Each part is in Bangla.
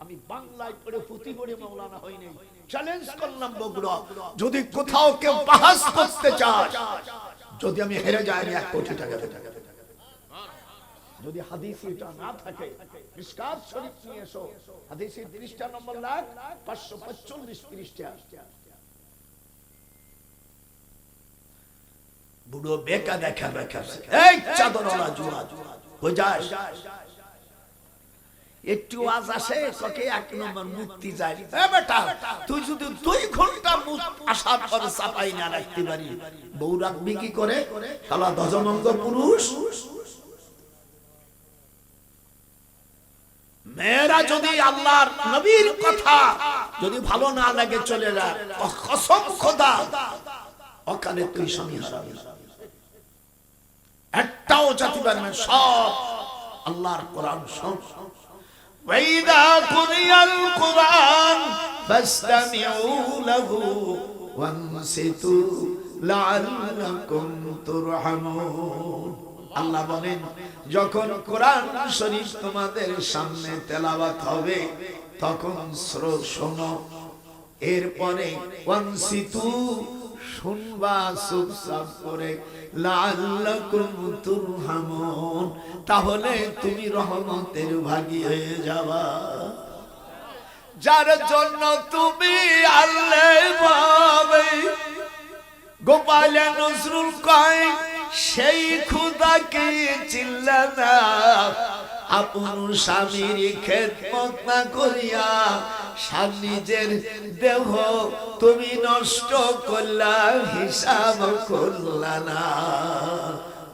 আমি বাংলায় পড়ে পুঁথি পড়ে মাওলানা হইনি। চ্যালেঞ্জ করলাম বগুড়া, যদি কোথাও কেউ বাহাস করতে চায়, যদি আমি হেরে যাই আমি 1 কোটি টাকা দেব। যদি হাদিসে এটা না থাকে, মিশকাত শরীফ নিয়ে এসো, হাদিসের 30টা নম্বর লাখ 545 পৃষ্ঠা। বুড়ো বেকা দেখা দেখা, এই চাদরওয়ালা জুয়া কই যাস? একটু আজ আসে তোকে 1 নম্বর মুক্তি যায়। এ বেটা, তুই যদি 2 ঘন্টা আসার পরে চাপাই না রাখতে পারি, বউ রাখবি কি করে? শালা ধ্বজমঙ্গ পুরুষ। মেয়েরা যদি আল্লাহর নবীর কথা যদি ভালো না লাগে চলে যায়, কসম খোদা অকালে তুই স্বামী হারাবি। একটাও জাতি পারবে না, সব আল্লাহর কোরআন সব। وَإِذَا قُرِئَ الْقُرْآنُ فَاسْتَمِعُوا لَهُ وَانصِتُوا لَعَلَّكُمْ تُرْحَمُونَ। আল্লাহ বলেন, যখন কোরআন শরীফ তোমাদের সামনে তেলাওয়াত হবে তখন শোনো, এরপরে ওয়ানসিতু শুনবা চুপচাপ করে, লাআল্লাকুম তুরহামুন, তাহলে তুমি রহমতের ভাগী হয়ে যাবা। যার জন্য তুমি আল্লাহ পাবে। গোপাল নজরুল কয়, সেই খোদাকে চিল্লা না, আপন স্বামীর খেদমত না করিয়া নিজের দেহ তুমি নষ্ট করলা, হিসাব করলা না।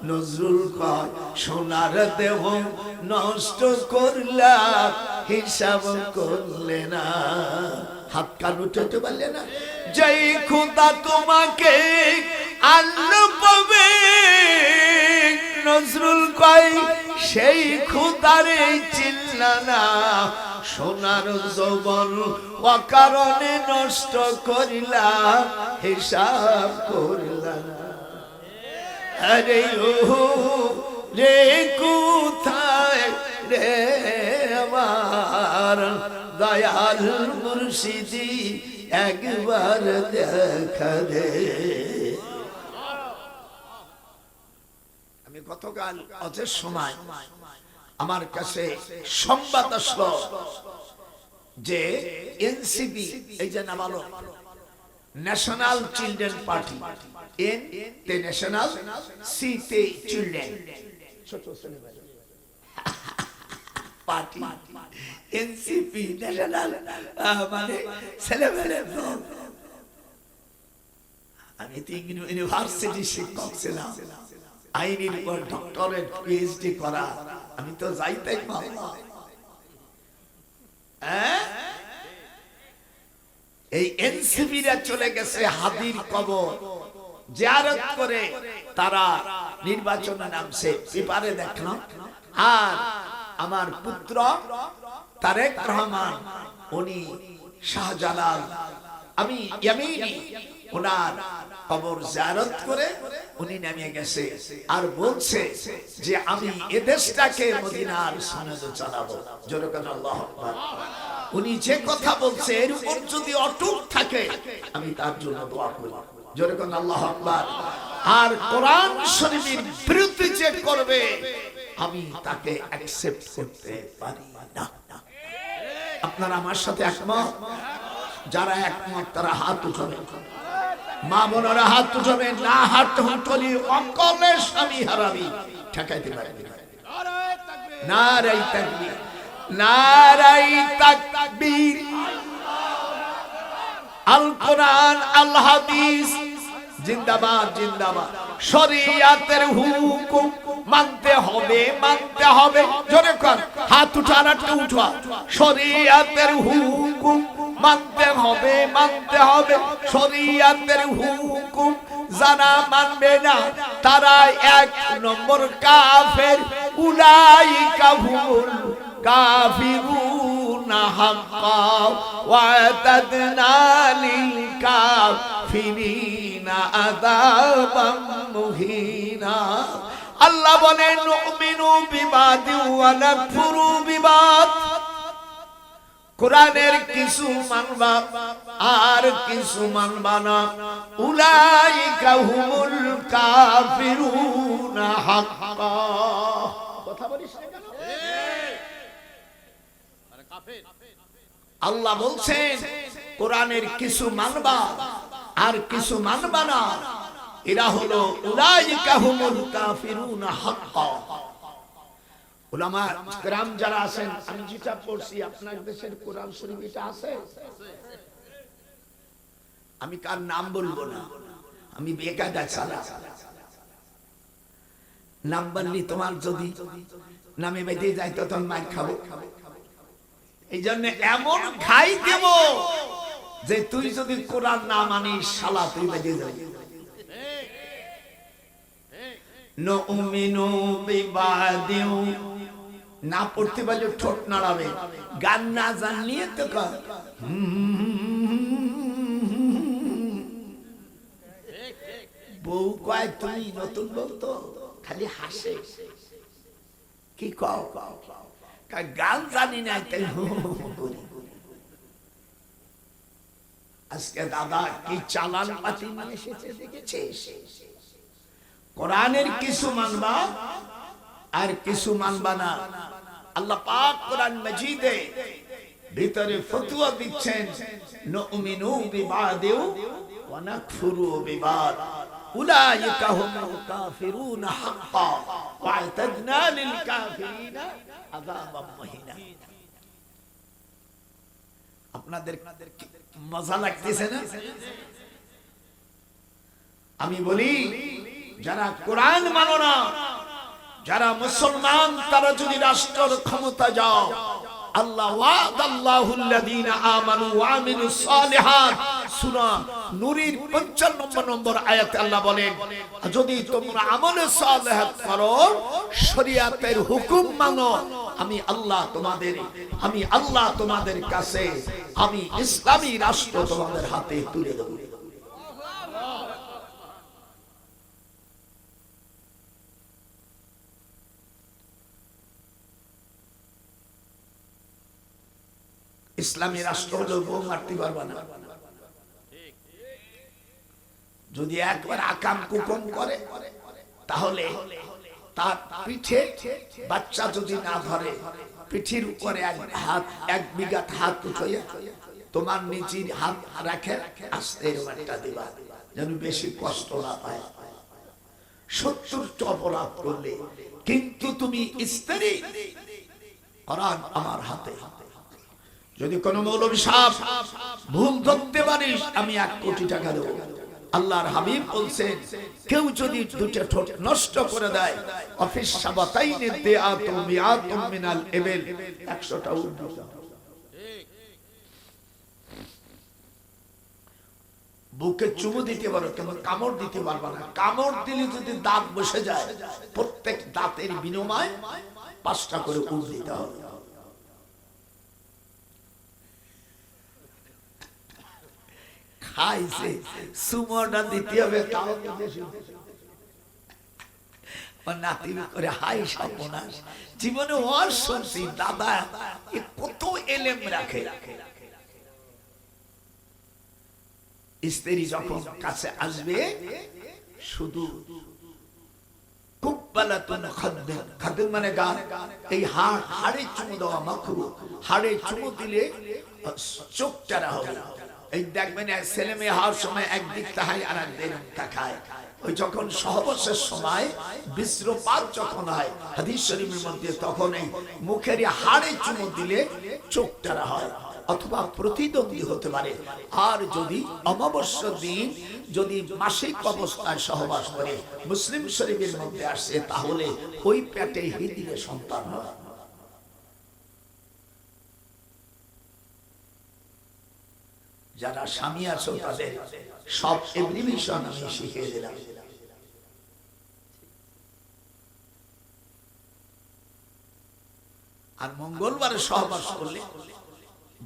নজরুল কয়, সোনার দেহ নষ্ট করলা, হিসাব করলে না। হাত কান উঠাতে পারলে না। যেই খোদা তোমাকে আল্লাহ পাবে, নজরুল কয় সেই খোদারে চিল্লা না, সোনার যৌবন অকারণে নষ্ট করিলা, হিসাব করিলা না। আরে ও রে কোথায় রে আমার দয়াল মুর্শিদি, একবার দেখা দে। আমি গতকাল অজের সময় আমার কাছে সংবাদ আসলো যে এনসিপি, এই যে নামালো ন্যাশনাল চিলড্রেন পার্টি, এন তে ন্যাশনাল, সি তে চিলড্রেন, ছোট ছেলেমেয়ে পার্টি, এনসিপি ন্যাশনাল মানে ছেলেমেয়ে। আমি তো ইউনিভার্সিটি শিক্ষক ছিলাম, আইনের উপর ডক্টরেট পিএইচডি করা, আমি তো যাইতাই পারলাম। এই এনসিপিরা চলে গেছে হাদির কবর জিয়ারত করে, তারা নির্বাচনে নামছে, পেপারে দেখলাম। আর আমার পুত্র তারেক রহমান, উনি শাহজালাল, আমি ইয়ামিনী, ওনার কবর জিয়ারত করে উনি নামিয়ে গেছে আর বলছে যে আমি এ দেশটাকে মদিনার সনদে চালাবো। জোরে বলেন আল্লাহু আকবার। উনি যে কথা বলছে এর উপর যদি অটুট থাকে, আমি তার জন্য দোয়া করি। জোরে বলেন আল্লাহু আকবার। আর কোরআন শরীফের বিরুদ্ধে যে করবে, আমি তাকে অ্যাকসেপ্ট করতে পারি না। আপনারা আমার সাথে একমত? যারা একমত তারা হাত উঠাবেন। মা বোনেরা হাত উঠাবেন। না হাত উঠলি অকলে স্বামী হারাবি, ঠেকাইতে পারবি না। নারাই তাকবীর, নারাই তাকবীর। আল কোরআন আল হাদিস জিন্দাবাদ, জিন্দাবাদ। শরীয়তের হুকুম মানতে হবে, মানতে হবে। জোরে কর, হাত উঠা, আর একটু উঠা। শরীয়তের হুকুম মানতে হবে, মানতে হবে। শরীয়তের হুকুম যারা মানবে না তারা 1 নম্বর কাফের। উলাইকা হুমুল কাফিরুনা হাক্কা ওয়া আতাদনা লিল কাফিরিনা আযাবাম মুহিনা। আল্লাহ বলেন নুমিনু বিবাদি ওয়া নাকফুরু বিবাদ। কোরআনের কিছু মানবা আর কিছু মানবা না, উলাইকা হুমুল কাফিরুনা হাক্কা। কথা বলিস না কেন? আল্লাহ বলছেন কোরআনের কিছু মানবা আর কিছু মানবা না, এরা হলো উলাইকা হুমুল কাফিরুনা হাক্কা। উলামা کرام যারা আছেন, আমি যেটা পড়ছি আপনার দেশের কোরআন শরীফ এটা আছে, আমি কার নাম বলবো না, আমি বেকায়দা ছাড়া নাম বললি তোমার যদি নামে বেঁধে যায় তখন মার খাবো। এই জন্য এমন খাই দেব যে তুই যদি কোরআন না মানিস শালা তুই বেঁধে যাবি। নুমিনু বিবাদিউ, না পড়তে পারলে ঠোঁট নাড়াবে, গান না জানলিয়ে তো বউ কয় তুমি নতুন বউ তো খালি হাসে, কি কও গান জানি না তাই আজকে দাদা কি চালান পাতি মানে এসেছে দেখেছিস? কোরআনের কিছু মানবা আর কিছু মানবা না। আল্লাহ পাক কোরআন মাজিদে ভিতরে ফতোয়া দিচ্ছেন, নুমিনু বিবাদিউ ওয়া নাকফুরু বিবাদ, উলাইকা হুমুল কাফিরুনা হাক্কা ওয়া আ'তাদনা লিল কাফিরিনা আযাবাম মুহিনা। আপনাদের মজা লাগতেছে না? আমি বলি যারা কোরআন মানো না, যারা মুসলমান, তারা যদি রাষ্ট্রের ক্ষমতা যাও, আল্লাহ ওয়াদাল্লাহুল্লাযীনা আমানু ওয়া আমিলুস সালিহাত, সূরা নূরের 55 নম্বর আয়াতে আল্লাহ বলেন, যদি তোমরা আমলে সালিহাত করো, শরীয়তের হুকুম মানো, আমি আল্লাহ তোমাদের কাছে আমি ইসলামী রাষ্ট্র তোমাদের হাতে তুলে দেব। ইসলামী রাষ্ট্র হলেও বউ মারতে পারবা না। যদি একবার আকাম কুকম করে তাহলে তার পিঠে বাচ্চা যদি না ধরে, পিঠির উপরে এক বিঘা হাত উঠাইয়া তোমার নিজের হাত রাখে আস্তে একটা দিবা, যেন বেশি কষ্ট না পায়। 70টা অপরাধ করলে কিন্তু তুমি স্ত্রী, কোরআন আমার হাতে। যদি কোন মৌলবী সাহেব ভুল ধরতে পারিস, আমি 1 কোটি টাকা দেব। আল্লাহর হাবিব বলছেন, কেউ যদি দুটো ঠোঁট নষ্ট করে দেয়, অফিস সাবাতাইনে দেআতু মিআতুম মিনাল ইবিল, 100টা উট। বুকে চুমু দিতে পারো কিন্তু কামড় দিতে পারবা না। কামড় দিলে যদি দাঁত বসে যায়, প্রত্যেক দাঁতের বিনিময়ে 5টা করে উট দিতে হবে। খাইছে সুমোটা দিতে হবে, তাও নাতি করে হাই সর্বনাশ। জীবনে ওর শুনছি দাদা কত এলেম রাখে। স্ত্রী যখন কাছে আসবে, শুধু কুব্বালাতুন খাদ্দান, খাদ্দান মানে গান, এই হাড়ে চুমু দেওয়া মাকরুহ। হাড়ে চুমু দিলে চোখ চারা হবে। এই দেখবেন ছেলে মেয়ে হওয়ার সময় একদিক তাহাই আর একদিন তাকায়। ওই যখন সহবাসের সময় বিশ্রপাত যখন হয় হাদিস শরীফের মধ্যে, তখন এই মুখের হাড়ে চুমু দিলে চোখ টারা হয়, অথবা প্রতিদ্বন্দ্বী হতে পারে। আর যদি অমাবস্যার দিন যদি মাসিক অবস্থায় সহবাস করে, মুসলিম শরীফের মধ্যে আসছে, তাহলে ওই পেটে হিদিলে সন্তান হয়। যারা স্বামী আছো তাদের সব এভরিভিশন আমি শিখিয়ে দিলাম। আর মঙ্গলবারে সহবাস করলে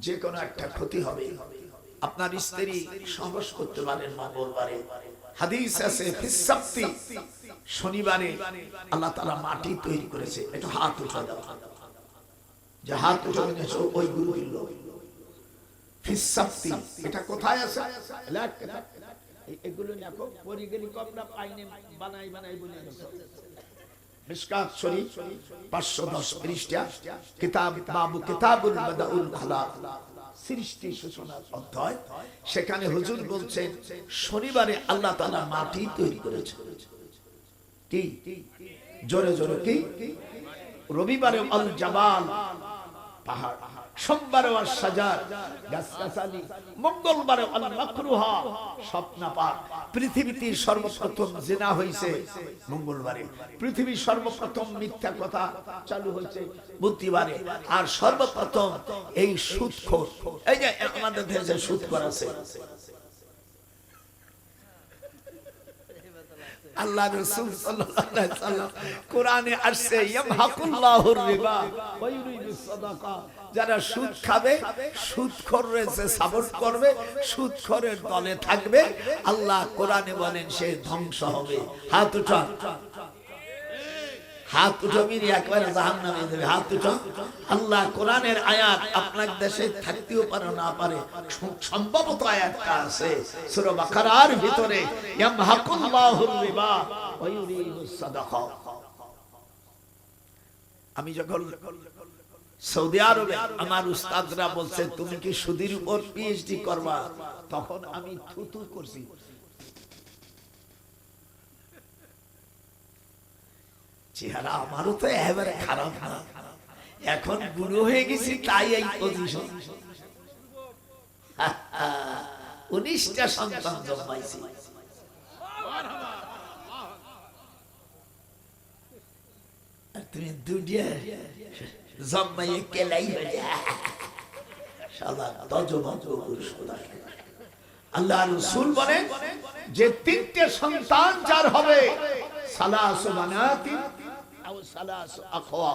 যে কোনো একটা ক্ষতি হবে। আপনার স্ত্রী সহবাস করতে পারেন মঙ্গলবারে, হাদিস আছে ফিসসাবতি, শনিবারে আল্লাহ তাআলা মাটি তৈরি করেছে। একটু হাত উঠা দাও, যে হাত উঠাবে ওই গুরু লোক ফিসাফতি, এটা কোথায় আছে? এগুলো দেখো পরিগেলি কমরা পাইনে বানাই বানাই বলে গেছে। মিশকাত শরীফ 510 পৃষ্ঠা, কিতাব বাবু কিতাবুল বাদাউল খালাক, সৃষ্টি সূচনার অধ্যায়। সেখানে হুজুর বলছেন শনিবারে আল্লাহ তাআলা মাটি তৈরি করেছে। কি জোরে জোরে কি? রবিবারে আল জাবাল পাহাড়, সোমবারে আল শাজার গাছগাছালি, মঙ্গলবারে আল মাকরুহা স্বপ্নাপাত। পৃথিবীতে সর্বপ্রথম জিনা হয়েছে মঙ্গলবারে, পৃথিবীর সর্বপ্রথম মিথ্যা কথা চালু হয়েছে বুধবারে, আর সর্বপ্রথম এই সুদখোর, এই যে আমাদের দেশে সুদখোর আছে, আল্লাহ রাসূল সাল্লাল্লাহু আলাইহি ওয়াসাল্লাম কোরআনে আসছে ইয়ামহাকুল্লাহুর রিবা ওয়া ইউরিদুস সাদাকা, যারা সুদ খাবে, সুদখোরের যে সাপোর্ট করবে, সুদখোরের দলে থাকবে, আল্লাহ কোরআনে বলেন সে ধ্বংস হবে। হাত উঠান, হাত উঠো, মিরি একবারে জাহান্নামে যাবে। হাত উঠো। আল্লাহ কোরআনের আয়াত আপনার দেশে থাকতেও পারে না পারে, সম্ভবত আয়াতটা আছে সূরা বাকারার ভিতরে, ইয়ামহাকুল্লাহুর রিবা ওয়া ইউরিদুস সাদাকা। আমি যখন সৌদি আরবে আমার উস্তাদরা বলছে তুমি কি সুদের উপর পিএইচডি করবা, তখন আমি থুতু করছি। চেহারা আমারও তো একেবারে খারাপ না, এখন বুড়ো হয়ে গেছি তাই এই পজিশন। 19টা সন্তান জন্মাইছি, আর তুমি দুনিয়া জন্মাইয়ে কেলাই হয়ে শালা দজবন্ধ পুরুষ। আল্লাহ রাসূল বলেন যে 3টে সন্তান যার হবে, সালাসু বানাতি আও সালাসু আখওয়া,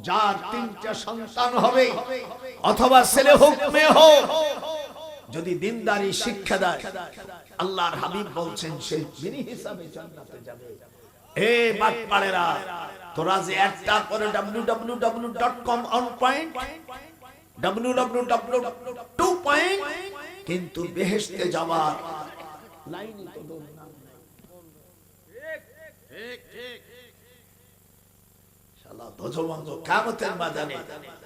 যার 3টে সন্তান হবে, অথবা ছেলে হোক মেয়ে হোক, যদি দিনদারি শিক্ষা দেয়, আল্লাহর হাবিব বলছেন সে বিনি হিসাবে জান্নাতে যাবে। এ বাটপাড়েরা, তোরা যে একটা পরে www.com on point www.2 point, কিন্তু বেহেশতে যাওয়ার লাইনই তো দূর না। শালা ধ্বজভঙ্গ কিয়ামতের ময়দানে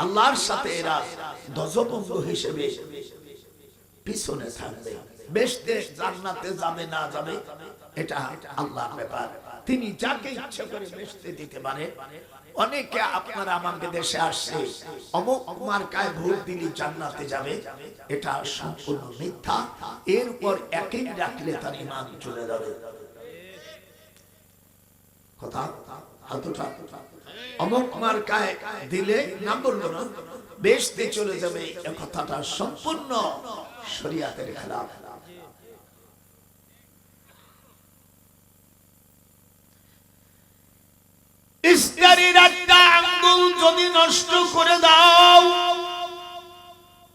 আল্লাহর সাথে এরা ধ্বজভঙ্গ হিসেবে পিছনে থাকবে। বেহেশতে জান্নাতে যাবে না যাবে এটা আল্লাহর ব্যাপার, তিনি যাকে ইচ্ছা করে বেহেশতে দিতে পারে। অনেকে আপনারা আমাদের দেশে আসছে অমুক মার্কায় ভোট দিলে জান্নাতে যাবে, এটা সম্পূর্ণ মিথ্যা। এর উপর একই রাখলে তার ঈমান চলে যাবে। কথা হাতুটা অমুক মার্কায় দিলে নাম বলবো না, বেহেশতে চলে যাবে, এই কথাটা সম্পূর্ণ শরীয়তের খেলাফ। স্ত্রীর একটা আঙ্গুল যদি নষ্ট করে দাও,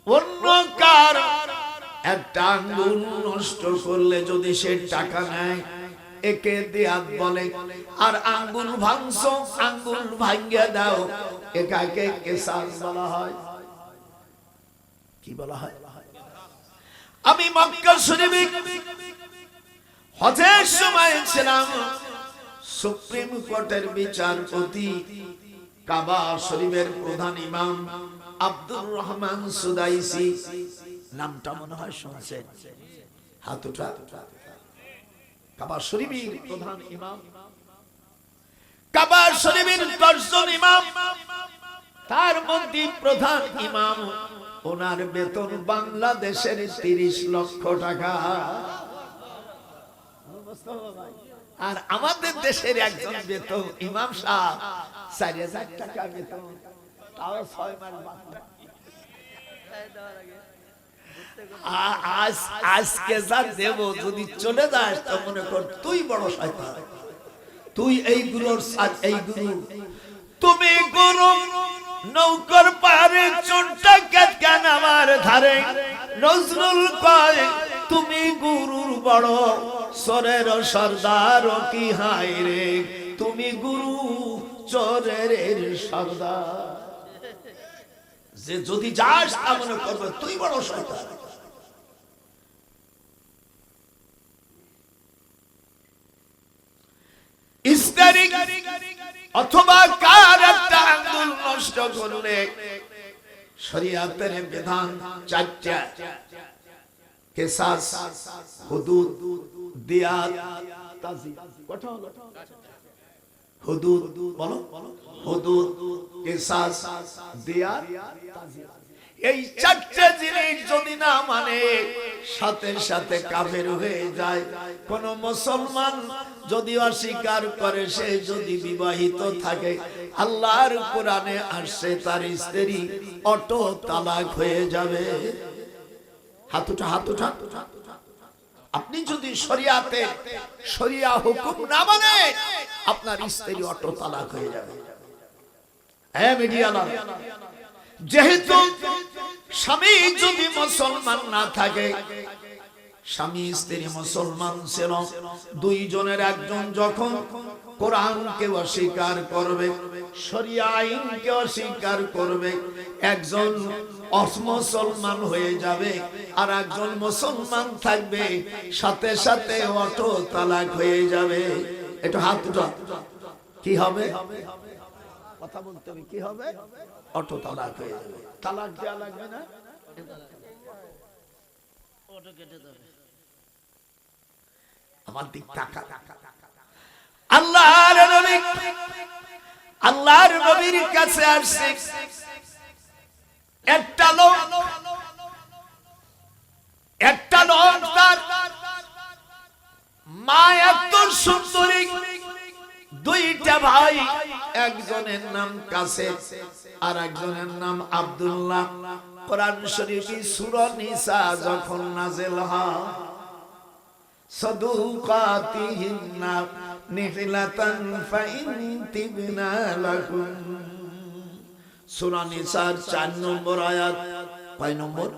অন্য কার একটা আঙ্গুল নষ্ট করলে যদি সে টাকা নেয়, একে দেয়াত বলে। আর আঙ্গুল ভাঙছো, আঙ্গুল ভাঙিয়ে দাও, এটাকে কিসাস বলা হয়। কি বলা হয়? আমি মক্কা শরীফে হজের সময় ছিলাম, সুপ্রিম কোর্টের বিচারপতি, কাবা শরীফের প্রধান ইমাম আব্দুর রহমান সুদাইসি, নামটা মনে হয় শুনছেন। হাত উঠা। কাবা শরীফের প্রধান ইমাম, কাবা শরীফের 10 জন ইমাম, তার মধ্যে প্রধান ইমাম, ওনার বেতন বাংলাদেশের 30 লক্ষ টাকা। আর আমাদের দেশের একজন বেতন ইমাম সাহেব 4000 টাকা বেতন, তাও 6 মাস বাকি। আজকে যা দেব, যদি চলে যাস তো মনে কর তুই বড় শয়তান, তুই এই গুরুর সাথ, এই গুরু। তুমি গুরু নৌকর পারে চোরটা কেন আমার ধারে, নজরুল কয় তুমি গুরুর বড়, চোরের সর্দার কি হায় রে, তুমি গুরু চোরের সর্দার। যে যদি যাস তা মনে করবে তুই বড় শয়তান। স্ত্রী অথবা কার একটা আঙ্গুল নষ্ট করলে শরীয়তের বিধান চারটা, কিসাস, হুদুদ, দিয়াত, তাজির। কত হলো? হুদুদ বলো, হুদুদ, কিসাস, দিয়াত, তাজির। এই চারটে জিনিস যদি না মানে সাথে সাথে কাফের হয়ে যায়। কোন মুসলমান যদি অস্বীকার করে, সে যদি বিবাহিত থাকে, আল্লাহর কোরআনে আসছে তার স্ত্রী অটো তালাক হয়ে যাবে। হাত উঠা, হাত উঠা। আপনি যদি শরিয়াতে শরিয়া হুকুম না মানে, আপনার স্ত্রী অটো তালাক হয়ে যাবে। হ্যাঁ মিডিয়ালা, যেহেতু স্বামী যদি মুসলমান না থাকে, স্বামী স্ত্রী মুসলমান ছিল, দুইজনের একজন যখন কোরআনকে অস্বীকার করবে, শরিয়া আইনকে অস্বীকার করবে, একজন অমুসলমান হয়ে যাবে আর একজন মুসলমান থাকবে, সাথে সাথে অটো তালাক হয়ে যাবে। একটু হাত উঠা। কি হবে? কথা বলতে হবে। কি হবে? অটো তালাক হয়ে যাবে। তালাক দেওয়া লাগবে না, অটো কেটে যাবে। আমার দিক তাকা। আল্লাহর নবীর কাছে আসছে একটা লোক, তার মা এত সুন্দরী, দুইটা ভাই, একজনের নাম কাসেম আর একজনের নাম আব্দুল্লাহ। কোরআন শরীফে সূরা নিসা যখন নাযিল হয়, সাদুকাতিহিন্না নিহলাতান ফাইন তিবনা লাকুম, সূরা নিসার 4 নম্বর আয়াত। কয় নম্বর?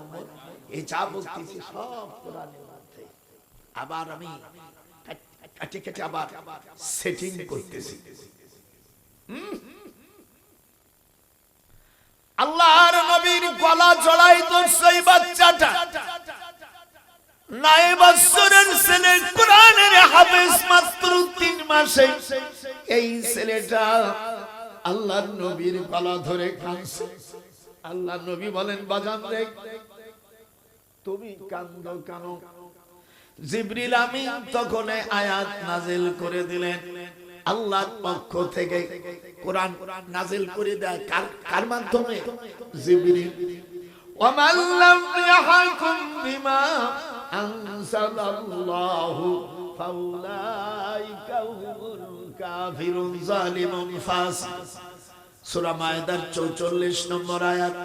এই যা বলতেছি সব কোরআনের মধ্যে। আবার আমি কাটে কাটে আবার সেটিং করতেছি। আল্লাহর নবীর গলা জড়াই ধরছে এই বাচ্চাটা, 9 বছরের ছেলে, কোরআনের হাফেজ, মাত্র 3 মাসে। এই ছেলেটা আল্লাহর নবীর গলা ধরে কাঁদছে। আল্লাহর নবী বলেন, বাজান রে, তুমি কাঁদো কেন? জিবরিল আমিন তখন আয়াত নাজিল করে দিলেন। আল্লাহর পক্ষ থেকে কোরআন নাজিল করে দেয় কার মাধ্যমে? জিবরিল। ওয়ামান লাম ইয়াহকুম বিমা আনজালাল্লাহু ফাউলাইকা হুমুল কাফিরুন জালিমুন ফাসিক। সূরা মায়েদার 44 নম্বর আয়াত।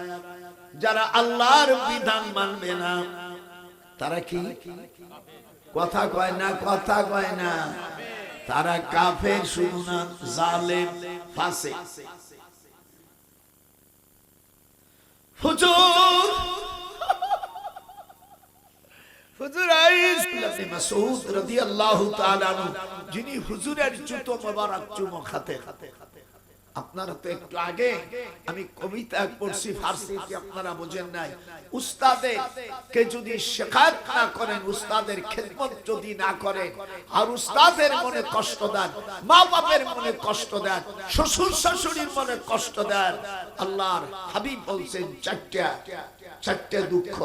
যারা আল্লাহর বিধান মানবে না তারা কি? কথা কয় না, কথা কয় না। তারা কাফের, শুধু না, জালেম, ফাসিক। হুজুর ইবনে মাসউদ রাদিয়াল্লাহু তাআলা আনহু, যিনি হুজুরের জুতো মোবারক চুমো খাতে। আপনারা তো একটু আগে আমি কবিতা পড়ছি ফারসি, কি আপনারা বুঝেন নাই? উস্তাদের কে যদি শেখাত না করেন, উস্তাদের খেদমত যদি না করেন, আর উস্তাদের মনে কষ্ট দেন, মা বাপের মনে কষ্ট দেন, শ্বশুর শাশুড়ির মনে কষ্ট দেন, আল্লাহর হাবিব বলছেন চারটে দুঃখ।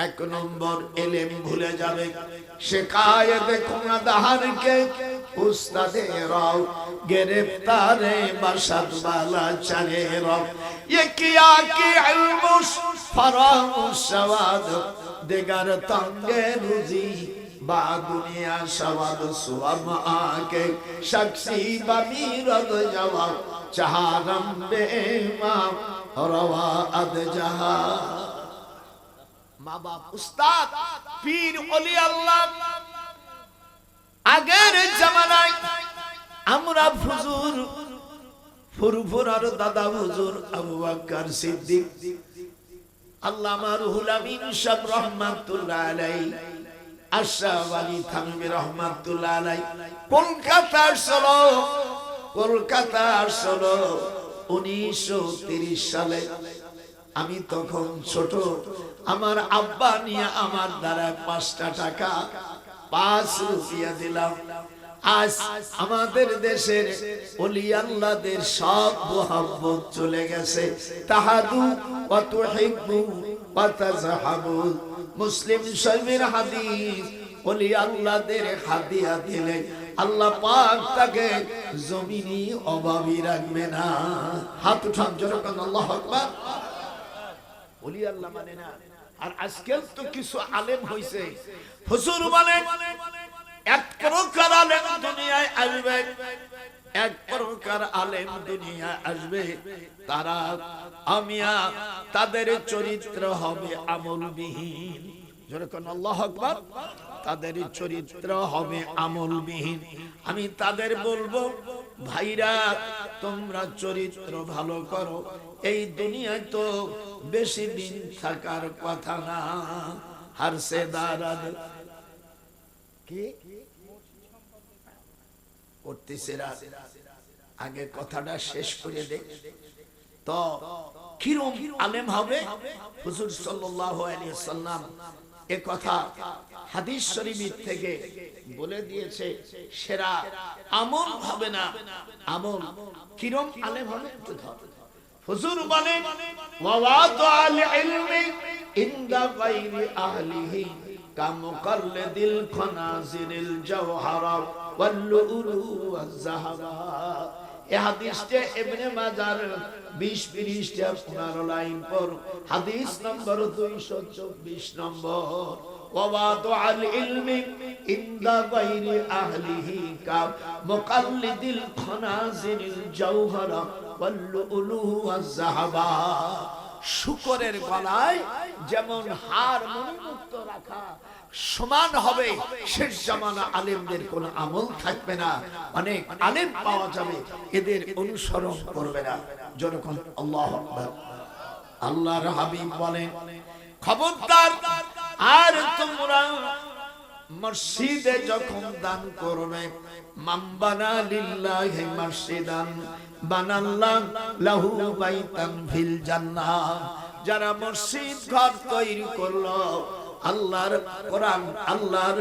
এক নম্বর, এলেম ভুলে যাবে। শেখায় দেখো না দাহারকে উস্তাদেরাও, গ্রেফতারে বাসাত বালা চারেরাও। ये किया कि इल्मुश फरामुश सवाद दिगर तंगे रुजी बा दुनिया सवाद सुअम आके शख्सी बमीरद जवाब चहारम बेमा रवा अद जहा। মা বাপ, উস্তাদ, পীর, ওলি আল্লাহ। আগের জামানায় আমরা হুজুর, ফুরফুরার দাদা হুজুর আবু বকর সিদ্দিক, আল্লামা রুহুল আমিন সাহেব রহমাতুল্লাহ আলাইহি, আশরাফ আলী থানভী রহমাতুল্লাহ আলাইহি কলকাতা আসলো। 1930 সালে আমি তখন ছোট, আমার আব্বা নিয়ে আমার দ্বারা 5টা টাকা 5 রুপিয়া দিলাম। আজ আমাদের দেশের ওলি আল্লাহদের সব মোহাব্বত চলে গেছে। তাহাদু ওয়া তুহিব্বু ওয়া তাযহাবু, মুসলিম শরীফের হাদিস, ওলি আল্লাহদের হাদিয়া দিলে আল্লাহ পাক তাকে জমিনে অভাবী রাখবে না। হাত উঠান জোরে কোন আল্লাহু আকবার। ওলি আল্লাহ মানে না। আর আজকাল তো কিছু আলেম হইছে, হুজুর বলেন এক প্রকার আলেম দুনিয়ায় আসবে, এক প্রকার আলেম দুনিয়ায় আসবে, তারা আমিয়া, তাদের চরিত্র হবে আমলবিহীন। জোরে কোন আল্লাহু আকবার। তাদের চরিত্র হবে আমলবিহীন। আমি তাদের বলবো, ভাইরা তোমরা চরিত্র ভালো করো, এই দুনিয়ায় তো বেশি দিন থাকার কথা না। হারসে দারাদ কি করতেছে, আগে কথাটা শেষ করে দে। তো কিরম আলেম হবে? হুজুর সাল্লাল্লাহু আলাইহি ওয়াসাল্লাম এ কথা হাদিস শরীফ থেকে বলে দিয়েছে। সেরা আমল হবে না, আমল কিরম আলেম হবে? হুজুর বলেন ওয়াওয়াদুল ইলমি ইনদা গায়রি আহলিহি কামুকাল্লিদিল খানাজিরিল জাওহারা ওয়াল লুলু ওয়াজ যাহাবা। এই হাদিসটা ইবনে মাজার 20 পৃষ্ঠা 15 লাইন পর, হাদিস নম্বর 224 নম্বর। ওয়াওয়াদুল ইলমি ইনদা গায়রি আহলিহি কামুকাল্লিদিল খানাজিরিল জাওহারা ওয়াল লুলু ওয়াজ যাহাবা। শুকরের গলায় যেমন হার মণিমুক্ত রাখা সমান হবে, শেষ জামানা আলেমদের কোন আমল থাকবে না। অনেক আলেম পাওয়া যাবে, এদের অনুসরণ করবে না। যখন আল্লাহু আকবার। আল্লাহর হাবিব বলেন, খবরদার, আর তোমরা মসজিদে যখন দান করবে, মান বানা লিল্লাহি মসজিদান বানাল্লাহু লাহু বাইতান ফিল জান্নাহ। যারা মসজিদ ঘর তৈরি করলো, আল্লাহর কোরআন, আল্লাহর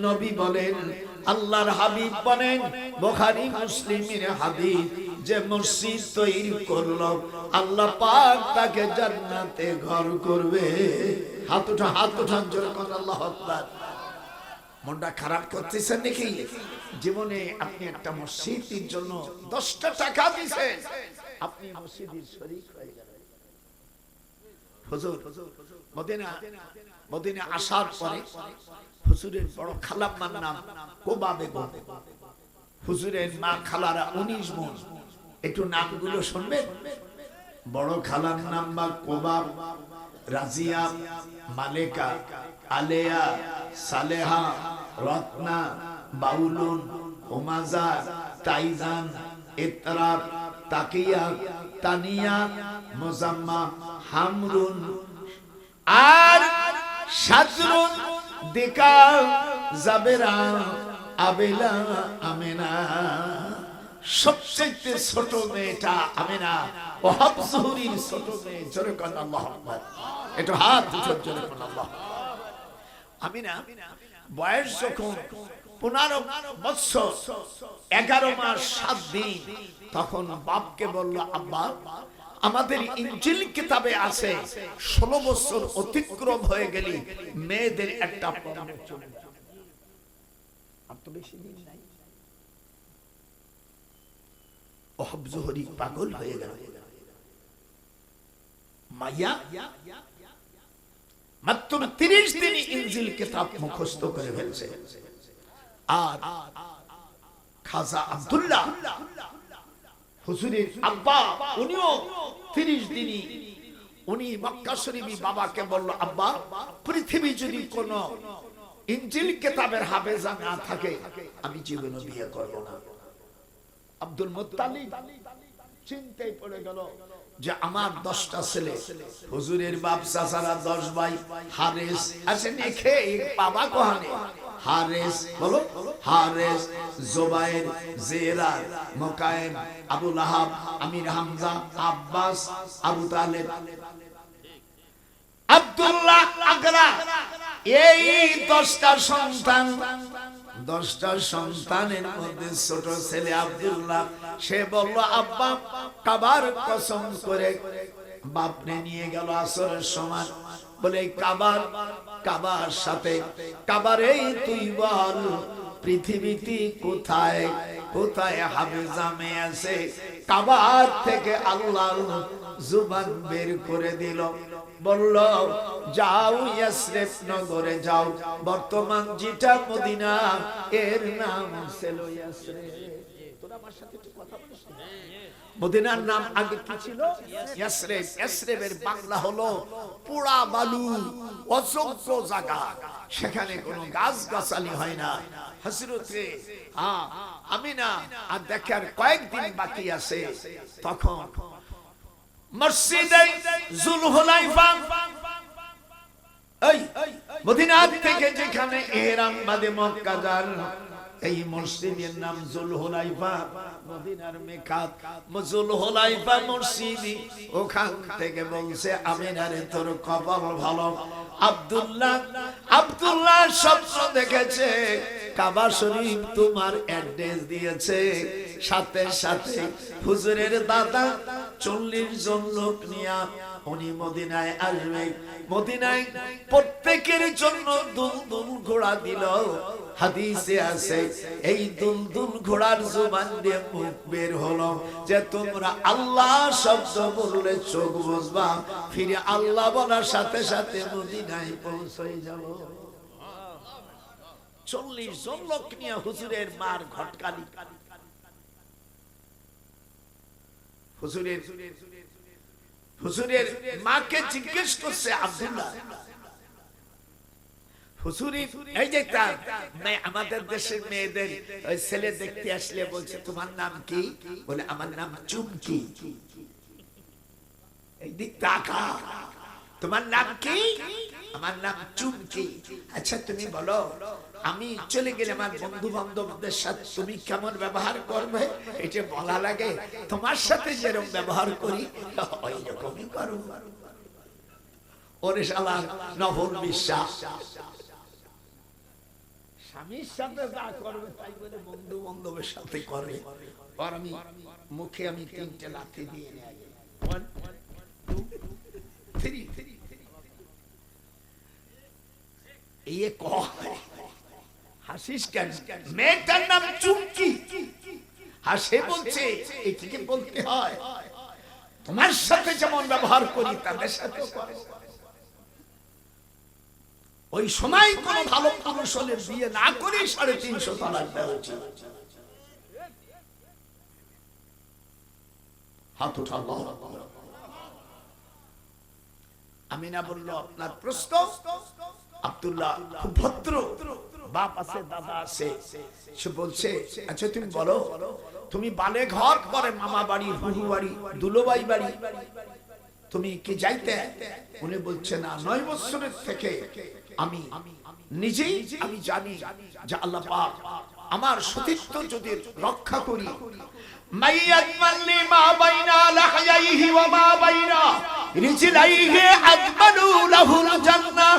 নবী বলেন, আল্লাহর হাবিব বলেন, বুখারী মুসলিমের হাদিস, যে মসজিদ তৈরি করলো আল্লাহ পাক তাকে জান্নাতে ঘর করবে। হাত উঠান জোরে কোন আল্লাহু আকবার। মনটা খারাপ করতেছেন নাকি? জীবনে আপনি একটা মসজিদের জন্য 10টা টাকা দিয়েছেন, আপনি মসজিদের শরীক হয়ে গেলেন। হুজুর মদিনা আসার পরে হুজুরের বড় খালাম্মার নাম কোবা বেগম, হুজুরের মা খালারা 19 বোন। একটু নামগুলো শুনবেন। বড় খালার নাম বা কোবা, রাজিয়া, মালেকা, আলেয়া, সালেহা, রত্না, বাউলুন, ওমাজা, তাইজান, ইতরার, তাকিয়া, তানিয়া, মুজাম্মা, হামরুন, আর সাজরুন, দিকা, জাবেরা, আবেলা, আমেনা। সবচেয়ে ছোট মেয়েটা আমেনা, ওয়াহাব জুহরির ছোট মেয়ে। জোরে কোন আল্লাহু আকবার। একটু হাত উঠান জোরে কোন আল্লাহ। আমিনা বয়স যখন 15 বছর 11 মাস 7 দিন, তখন বাপকে বলল, আব্বা, আমাদের ইনজিল কিতাবে আছে 16 বছর অতিক্রম হয়ে গেলে মেয়েদের একটা পর্দা চলে যায়। আর তো বেশি দিন নাই। ওয়াহাব জুহরি পাগল হয়ে গেল। মাইয়া মাত্র 30 দিন ইনজিল কিতাব মুখস্থ করে ফেলছে। আর খাজা আব্দুল্লাহ হুজুরের আব্বা, উনিও 30 দিনই উনি মক্কা শরীফে বাবাকে বলল, আব্বা, পৃথিবী যদি কোন ইনজিল কিতাবের হাফেজা না থাকে, আমি জীবনে বিয়ে করব না। আব্দুল মুত্তালিব চিন্তায় পড়ে গেল যে আমার 10টা ছেলে, হুজুরের বাপ চাচারা 10 ভাই, হারেস আসেন, খেয়ে বাবা কোহানে হারেস, বলো হারেস, জুবাইর, জেরা, মুকাইম, আবু লাহাব, আমির হামজা, আব্বাস, আবু তালেব, আব্দুল্লাহ, আকরা, এই 10টা সন্তান। 10টা সন্তানের মধ্যে ছোট ছেলে আব্দুল্লাহ, সে বলল আব্বা কাবার কসম করে বাপনে নিয়ে গেল আসরের সময়, বলে কাবার সাথে কাবারে তুই বল পৃথিবীতে কোথায় কোথায় হাফেজামে আছে। কাবার থেকে আল্লাহ জুবান বের করে দিল, বলল যাও ইয়াসরিফ নগরে যাও, বর্তমান যেটা মদিনা এর নাম ছিল ইয়াসরিফ। তোরা আমার সাথে একটু কথা বলিস। মদিনার নাম আগে কি ছিল? ইয়াসরিফ। ইয়াসরিফের বাংলা হলো পোড়া বালু, অযোগ্য জায়গা, সেখানে কোনো গাছ গাছালি হয় না। হযরতে আমিনা আর দেখার কয়েকদিন বাকি আছে, তখন মসজিদে জুলহুলাইফা, এই মদিনা থেকে যেখানে ইহরাম বাঁধে মক্কা যান, এই মসজিদের নাম জুলহুলাইফা, মদিনার মেকাত জুলহুলাইফা মসজিদ। ওখান থেকে বলছে আমিনারে তোর কপাল ভালো, আব্দুল্লাহ স্বপ্ন দেখেছে কাবা শরীফ তোমার অ্যাড্রেস দিয়েছে, সাথে সাথে হুজুরের দাদা 40 জন লোক নিয়ে উনি মদিনায় আসবে। মদিনায় প্রত্যেকের জন্য দুলদুল ঘোড়া দিল। হাদিসে আছে এই দুলদুল ঘোড়ার জবান দিয়ে মুখ বের হলো যে তোমরা আল্লাহ শব্দ বললে চোখ বুঝবা, ফিরে আল্লাহ বলার সাথে সাথে মদিনায় পৌঁছে যাব। 40 জন লোক নিয়ে হুজুরের মার ঘটকালি, হুজুরের মাকে জিজ্ঞেস করছে আব্দুল্লাহ, হুজুরি এই যে আমাদের দেশের মেয়েদের ওই ছেলে দেখতে আসলে বলছে তোমার নাম কি? বলে আমার নাম চুমকি। এই দিক তাকা, তোমার নাম কি? আমার নাম চুমকি। আচ্ছা তুমি বলো আমি চলে গেলে আমার বন্ধু বান্ধবদের সাথে তুমি কেমন ব্যবহার করবে? এটা বলা লাগে, তোমার সাথে যেরকম ব্যবহার করি ওই রকমই করো। ওরে শালা নফল বিশ্বাস, স্বামীর সাথে যা করবে তাই বলে বন্ধু বান্ধবের সাথে করে। আর আমি মুখে আমি 3টে লাথি দিয়ে নিয়ে 1 2 3 এই হাসিস কেন? মেয়েটার নাম চুমকি, আর সে বলছে এটিকে বলতে হয় তোমার সাথে যেমন ব্যবহার করি তাদের সাথে করো। ওই সময় কোন ভালো পুরুষ হলে বিয়ে না করে 350 তালাক দেওয়া উচিত। হাত উঠালো। আমিনা বলল আপনার প্রশ্ন। আব্দুল্লাহ খুব ভদ্র, বাপ আছে দাদা আছে, সে বলছে আচ্ছা তুমি বলো তুমি বালে ঘর করে মামা বাড়ি, হুহু বাড়ি, দুলোবাই বাড়ি তুমি কি যাইতে? উনি বলছে না, 9 বছরের থেকে আমি নিজেই আমি জানি যে আল্লাহ পাক আমার সতীত্ব যদি রক্ষা করি, মাইয়াত মাল্লি মা বাইনা লাহয়াইহি ওয়া মা বাইনা রিজলাইহি আদমানু লাহুল জান্নাহ।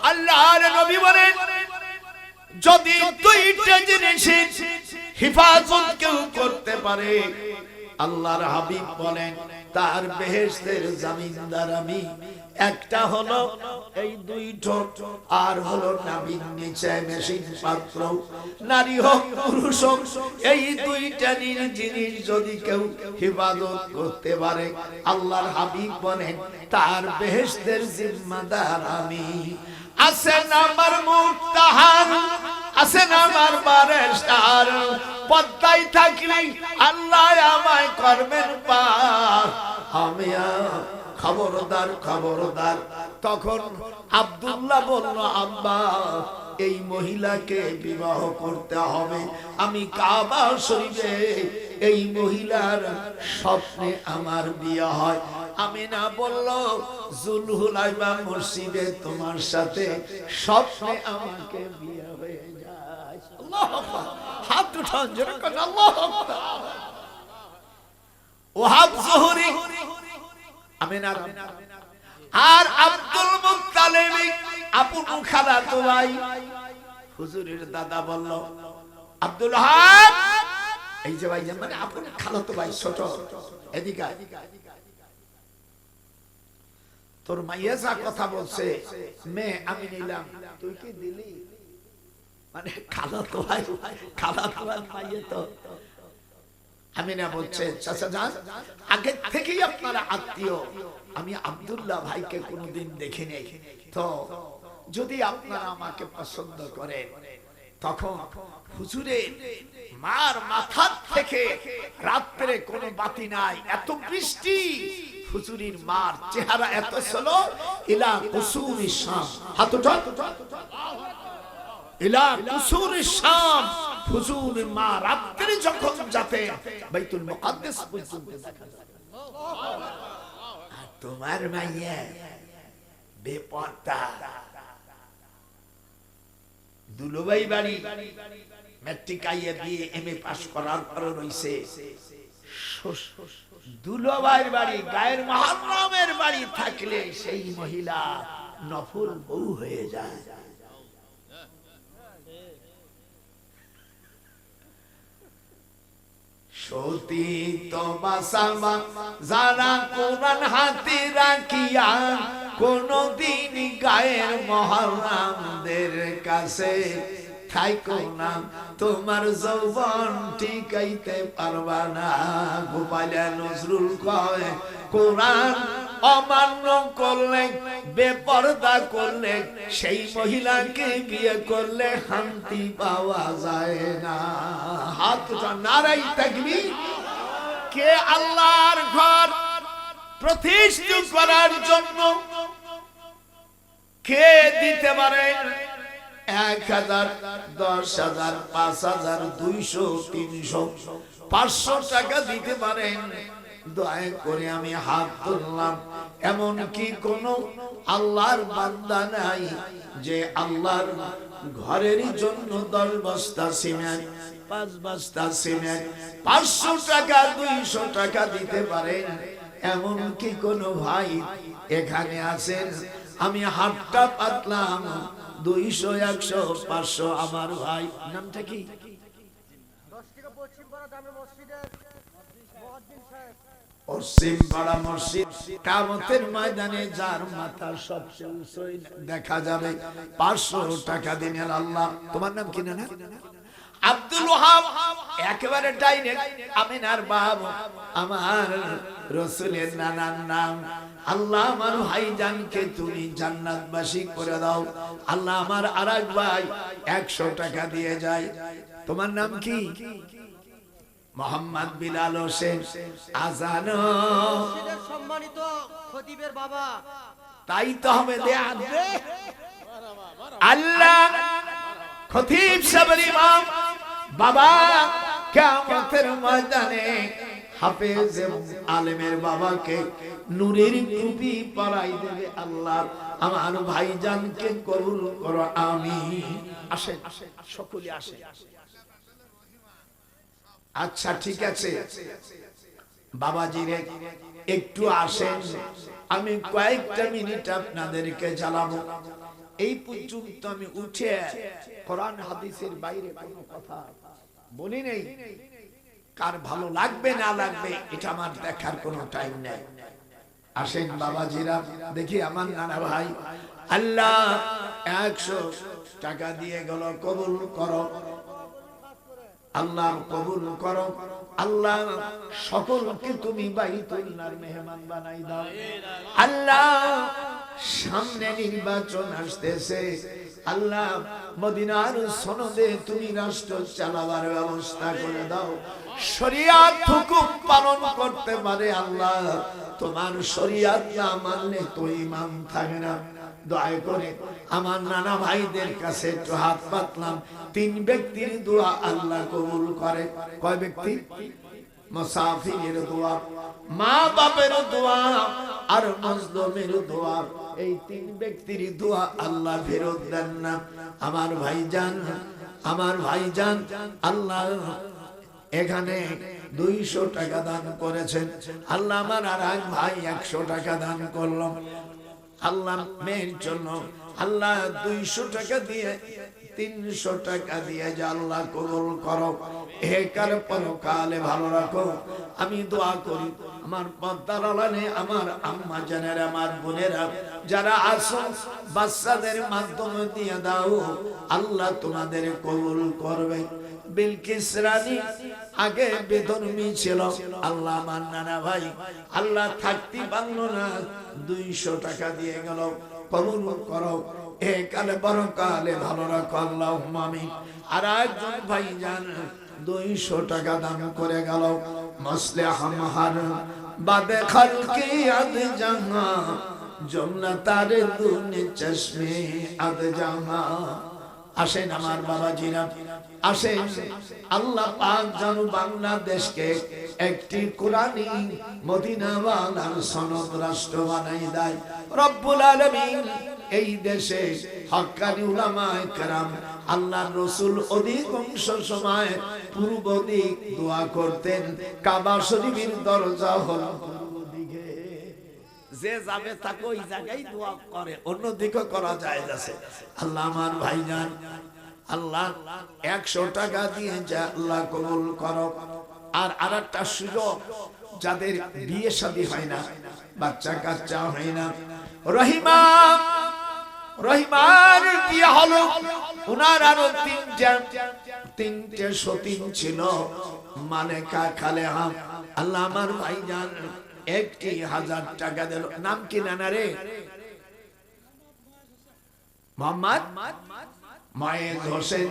আল্লাহর নবী বলেন যদি 2টা জিনিসের হিফাজত কেউ করতে পারে, আল্লাহর হাবিব বলেন তার বেহেশতের জামিনদার আমি। একটা হলো এই 2 ঠোঁট, আর হলো নাভির নিচে মেশিন পাত্র, নারী হোক পুরুষ হোক, এই 2টা জিনিস যদি কেউ হিফাজত করতে পারে, আল্লাহর হাবিব বলেন তার বেহেশতের জিম্মাদার আমি। আছেন আমার মুক্তাহার, আছেন আমার বারেস্টার, পদ্মায় থাকলে আল্লাহ আমায় করবেন পার। আমি খবরদার খবরদার। তখন আব্দুল্লাহ বলল আব্বা এই মহিলাকে বিবাহ করতে হবে। আমি কাবা শরীফে এই মহিলার স্বপ্নে আমার বিয়ে হয়, আমিনা বলল জুলহুলাইফা মসজিদে তোমার সাথে স্বপ্নে আমাকে বিয়ে হয়ে যায়। আল্লাহু আকবার, হাত উঠান জোরে করে আল্লাহু আকবার। ওয়াহাব জোহরি আমিনা আর আব্দুল মুত্তালিব আপুর খালাতো ভাই। হুজুরের দাদা বলল আব্দুল ওয়াহাব, এই যে ভাইজান মানে আপুর খালাতো ভাই ছোট, এদিকে তোর মাইয়া যা কথা বলছে মেয়ে আমি নিলাম, তুই কি দিলি? মানে খালাতো ভাই, খালাতো ভাই মাইয়া তো। আমিনা বলছে চাচা যান, আগে থেকেই আপনারা আত্মীয়, আমি আব্দুল্লাহ ভাইকে কোনোদিন দেখিনি, তো যদি আপনারা আমাকে পছন্দ করেন তখন হুজুরের মার মাথা থেকে রাত্রে কোনো বাতি নাই, এত বৃষ্টি, হুজুরের মার চেহারা এত ছিল ইলা কুসুরি শাম, হাত উঠান, ইলা কুসুরি শাম, হুজুরের মা রাত্রে যখন যেতেন বাইতুল মুকাদ্দাস পর্যন্ত দেখা যায়। আর তোমার মাইয়া বেপরদা, দুলুভাই বাড়ি ম্যাট্রিক আইয়ে বিয়ে এমএ পাস করার পর রইছে, দুলুভাইয়ের বাড়ি গায়ের মুহররমের বাড়ি থাকলে সেই মহিলা নফল বউ হয়ে যায়। সতী তবা সালমা যারা কোরআন হাতে রাখিয়া কোনদিন গায়ের মুহররমদের কাছে থাইকো না, তোমার যৌবন টিকাইতে পারবা না। গোপালা নজরুল কয় কোরআন অমান্য করলে, বেপরদা করলে, সেই মহিলাকে বিয়ে করলে শান্তি পাওয়া যায় না। হাত উঠান, নারাই তাকবীর। কে আল্লাহর ঘর প্রতিষ্ঠা করার জন্য কে দিতে পারে 1000, 10,000, 5,000, 200, 300, 500 টাকা দিতে পারেন? দয়া করে আমি হাত তুললাম। এমন কি কোন আল্লাহর বান্দা নাই যে আল্লাহর ঘরের জন্য 10 বস্তা সিমেন্ট, 5 বস্তা সিমেন্ট, 500 টাকা, 200 টাকা দিতে পারেন? এমন কি কোন ভাই এখানে আছেন? আমি হাতটা পাতলাম, 200, 100, 500 আমার ভাই। নামটা কি? পশ্চিম পাড়া মসজিদ। কিয়ামতের ময়দানে যার মাথা সবচেয়ে উঁচু দেখা যাবে, 500 টাকা দিবেন আল্লাহ। তোমার নাম কি না? আব্দুল ওয়াহাব, একেবারে ডাইরেক্ট আমিনার বাবা, আমার রাসূলের নানার নাম। আল্লাহ আমার ভাইজানকে তুমি জান্নাতবাসী করে দাও। আল্লাহ আমার আরেক ভাই 100 টাকা দিয়ে যায়। তোমার নাম কি? মোহাম্মদ বিলাল হোসেন। আজান সম্মানিত খতিবের বাবা, তাই তো হবে দেয়া দে। আল্লাহ খতিব সাহেবের ইমাম বাবা কিয়ামতের ময়দানে হাফেজ আলেমের বাবাকে নূরের টুপি পরাই দেবে। আল্লাহ আমার ভাইজানকে কবুল করো, আমিন। আসেন সকলে আসেন। আচ্ছা ঠিক আছে বাবাজি রে, একটু আসেন, আমি কয়েকটা মিনিট আপনাদেরকে জ্বালাবো। এই পর্যন্ত আমি উঠে কোরআন হাদিসের বাইরে কোনো কথা বলি নেই। কার ভালো লাগবে না লাগবে এটা আমার দেখার কোনো টাইম নেই। আসেন বাবাজিরা, দেখি আমার নানা ভাই আল্লাহ 100 টাকা দিয়ে গেল, কবুল করো আল্লাহ, কবুল করো আল্লাহ। সকলকে তুমি বাইতুল্লাহর মেহমান বানাই দাও আল্লাহ। সামনে নির্বাচন আসতেছে আল্লাহ, মদিনার সনদে তুমি রাষ্ট্র চালাবার ব্যবস্থা করে দাও। শরিয়াত হুকুম পালন করতে পারে আল্লাহ। তোমার শরিয়াত না মানলে তো ইমাম থাকে না। দয়া করে আমার নানা ভাইদের কাছে একটু হাত পাতলাম। 3 ব্যক্তির দোয়া আল্লাহ কবুল করে। কয় ব্যক্তি? মুসাফিরের দোয়া, মা বাপের দোয়া আর মজলুমের দোয়া, এই তিন ব্যক্তির দোয়া আল্লাহ ফেরত দেন না। আমার ভাইজান আল্লাহ এখানে 200 টাকা দান করেছেন। আল্লাহ আমার আর এক ভাই 100 টাকা দান করলো আল্লাহ মেয়ের জন্য। আল্লাহ 200 টাকা দিয়ে 300 টাকা দিয়ে যা আল্লাহ কবুল করো, একার পরকালে ভালো রাখো। আমি দোয়া করি আমার পদ্মার আড়ালে আমার আম্মা জানেরা, আমার বোনেরা যারা আছো, বাচ্চাদের মাধ্যমে দিয়ে দাও, আল্লাহ তোমাদের কবুল করবে। বিলকিস রানী আগে বেধর্মী ছিল, আল্লাহ আমার নানা ভাই আল্লাহ থাকতে পারলো না, 200 টাকা দিয়ে গেল, কবুল করো, এ কালে বড় কালে ভালো রাখো আল্লাহুম্মা আমিন। আর একজন ভাইজান 200 টাকা দান করে গেল, মাসলিহ মাহার বাদে খালকি আদ জাহা জমলা তারে দুনে চশমে আদ জাহা। আসেন আমার বাবাজিরা, আসেন আল্লাহ পাক যেন বাংলাদেশকে একটি কোরআনী মদিনাওয়ালার সনদ রাষ্ট্র বানাই দেয় রব্বুল আলামিন। এই দেশে হক্কানি উলামায়ে কেরাম, আল্লাহর রাসূল অধিকাংশ সময় পূর্ব দিক দোয়া করতেন, কাবা শরীফের দরজা হল পূর্ব দিকে, যে যাবে তাকে ওই জায়গায় দোয়া করে, অন্য দিকে করা যায় আছে। আল্লাহ আমার ভাইজান আল্লাহ 100 টাকা দিয়ে যা আল্লাহ কবুল করো। আর আরেকটা সুযোগ, যাদের বিয়ে শাদী হয় না, বাচ্চা কাচ্চা হয় না, রহিমার বিয়ে হলো, উনার আরো তিনটে সতীন ছিল, মালেকা খালেহা। আল্লাহ আমার ভাইজান 1000 টাকা দিল। নাম কি নানা রে? মোহাম্মদ মায়েদ হোসেন।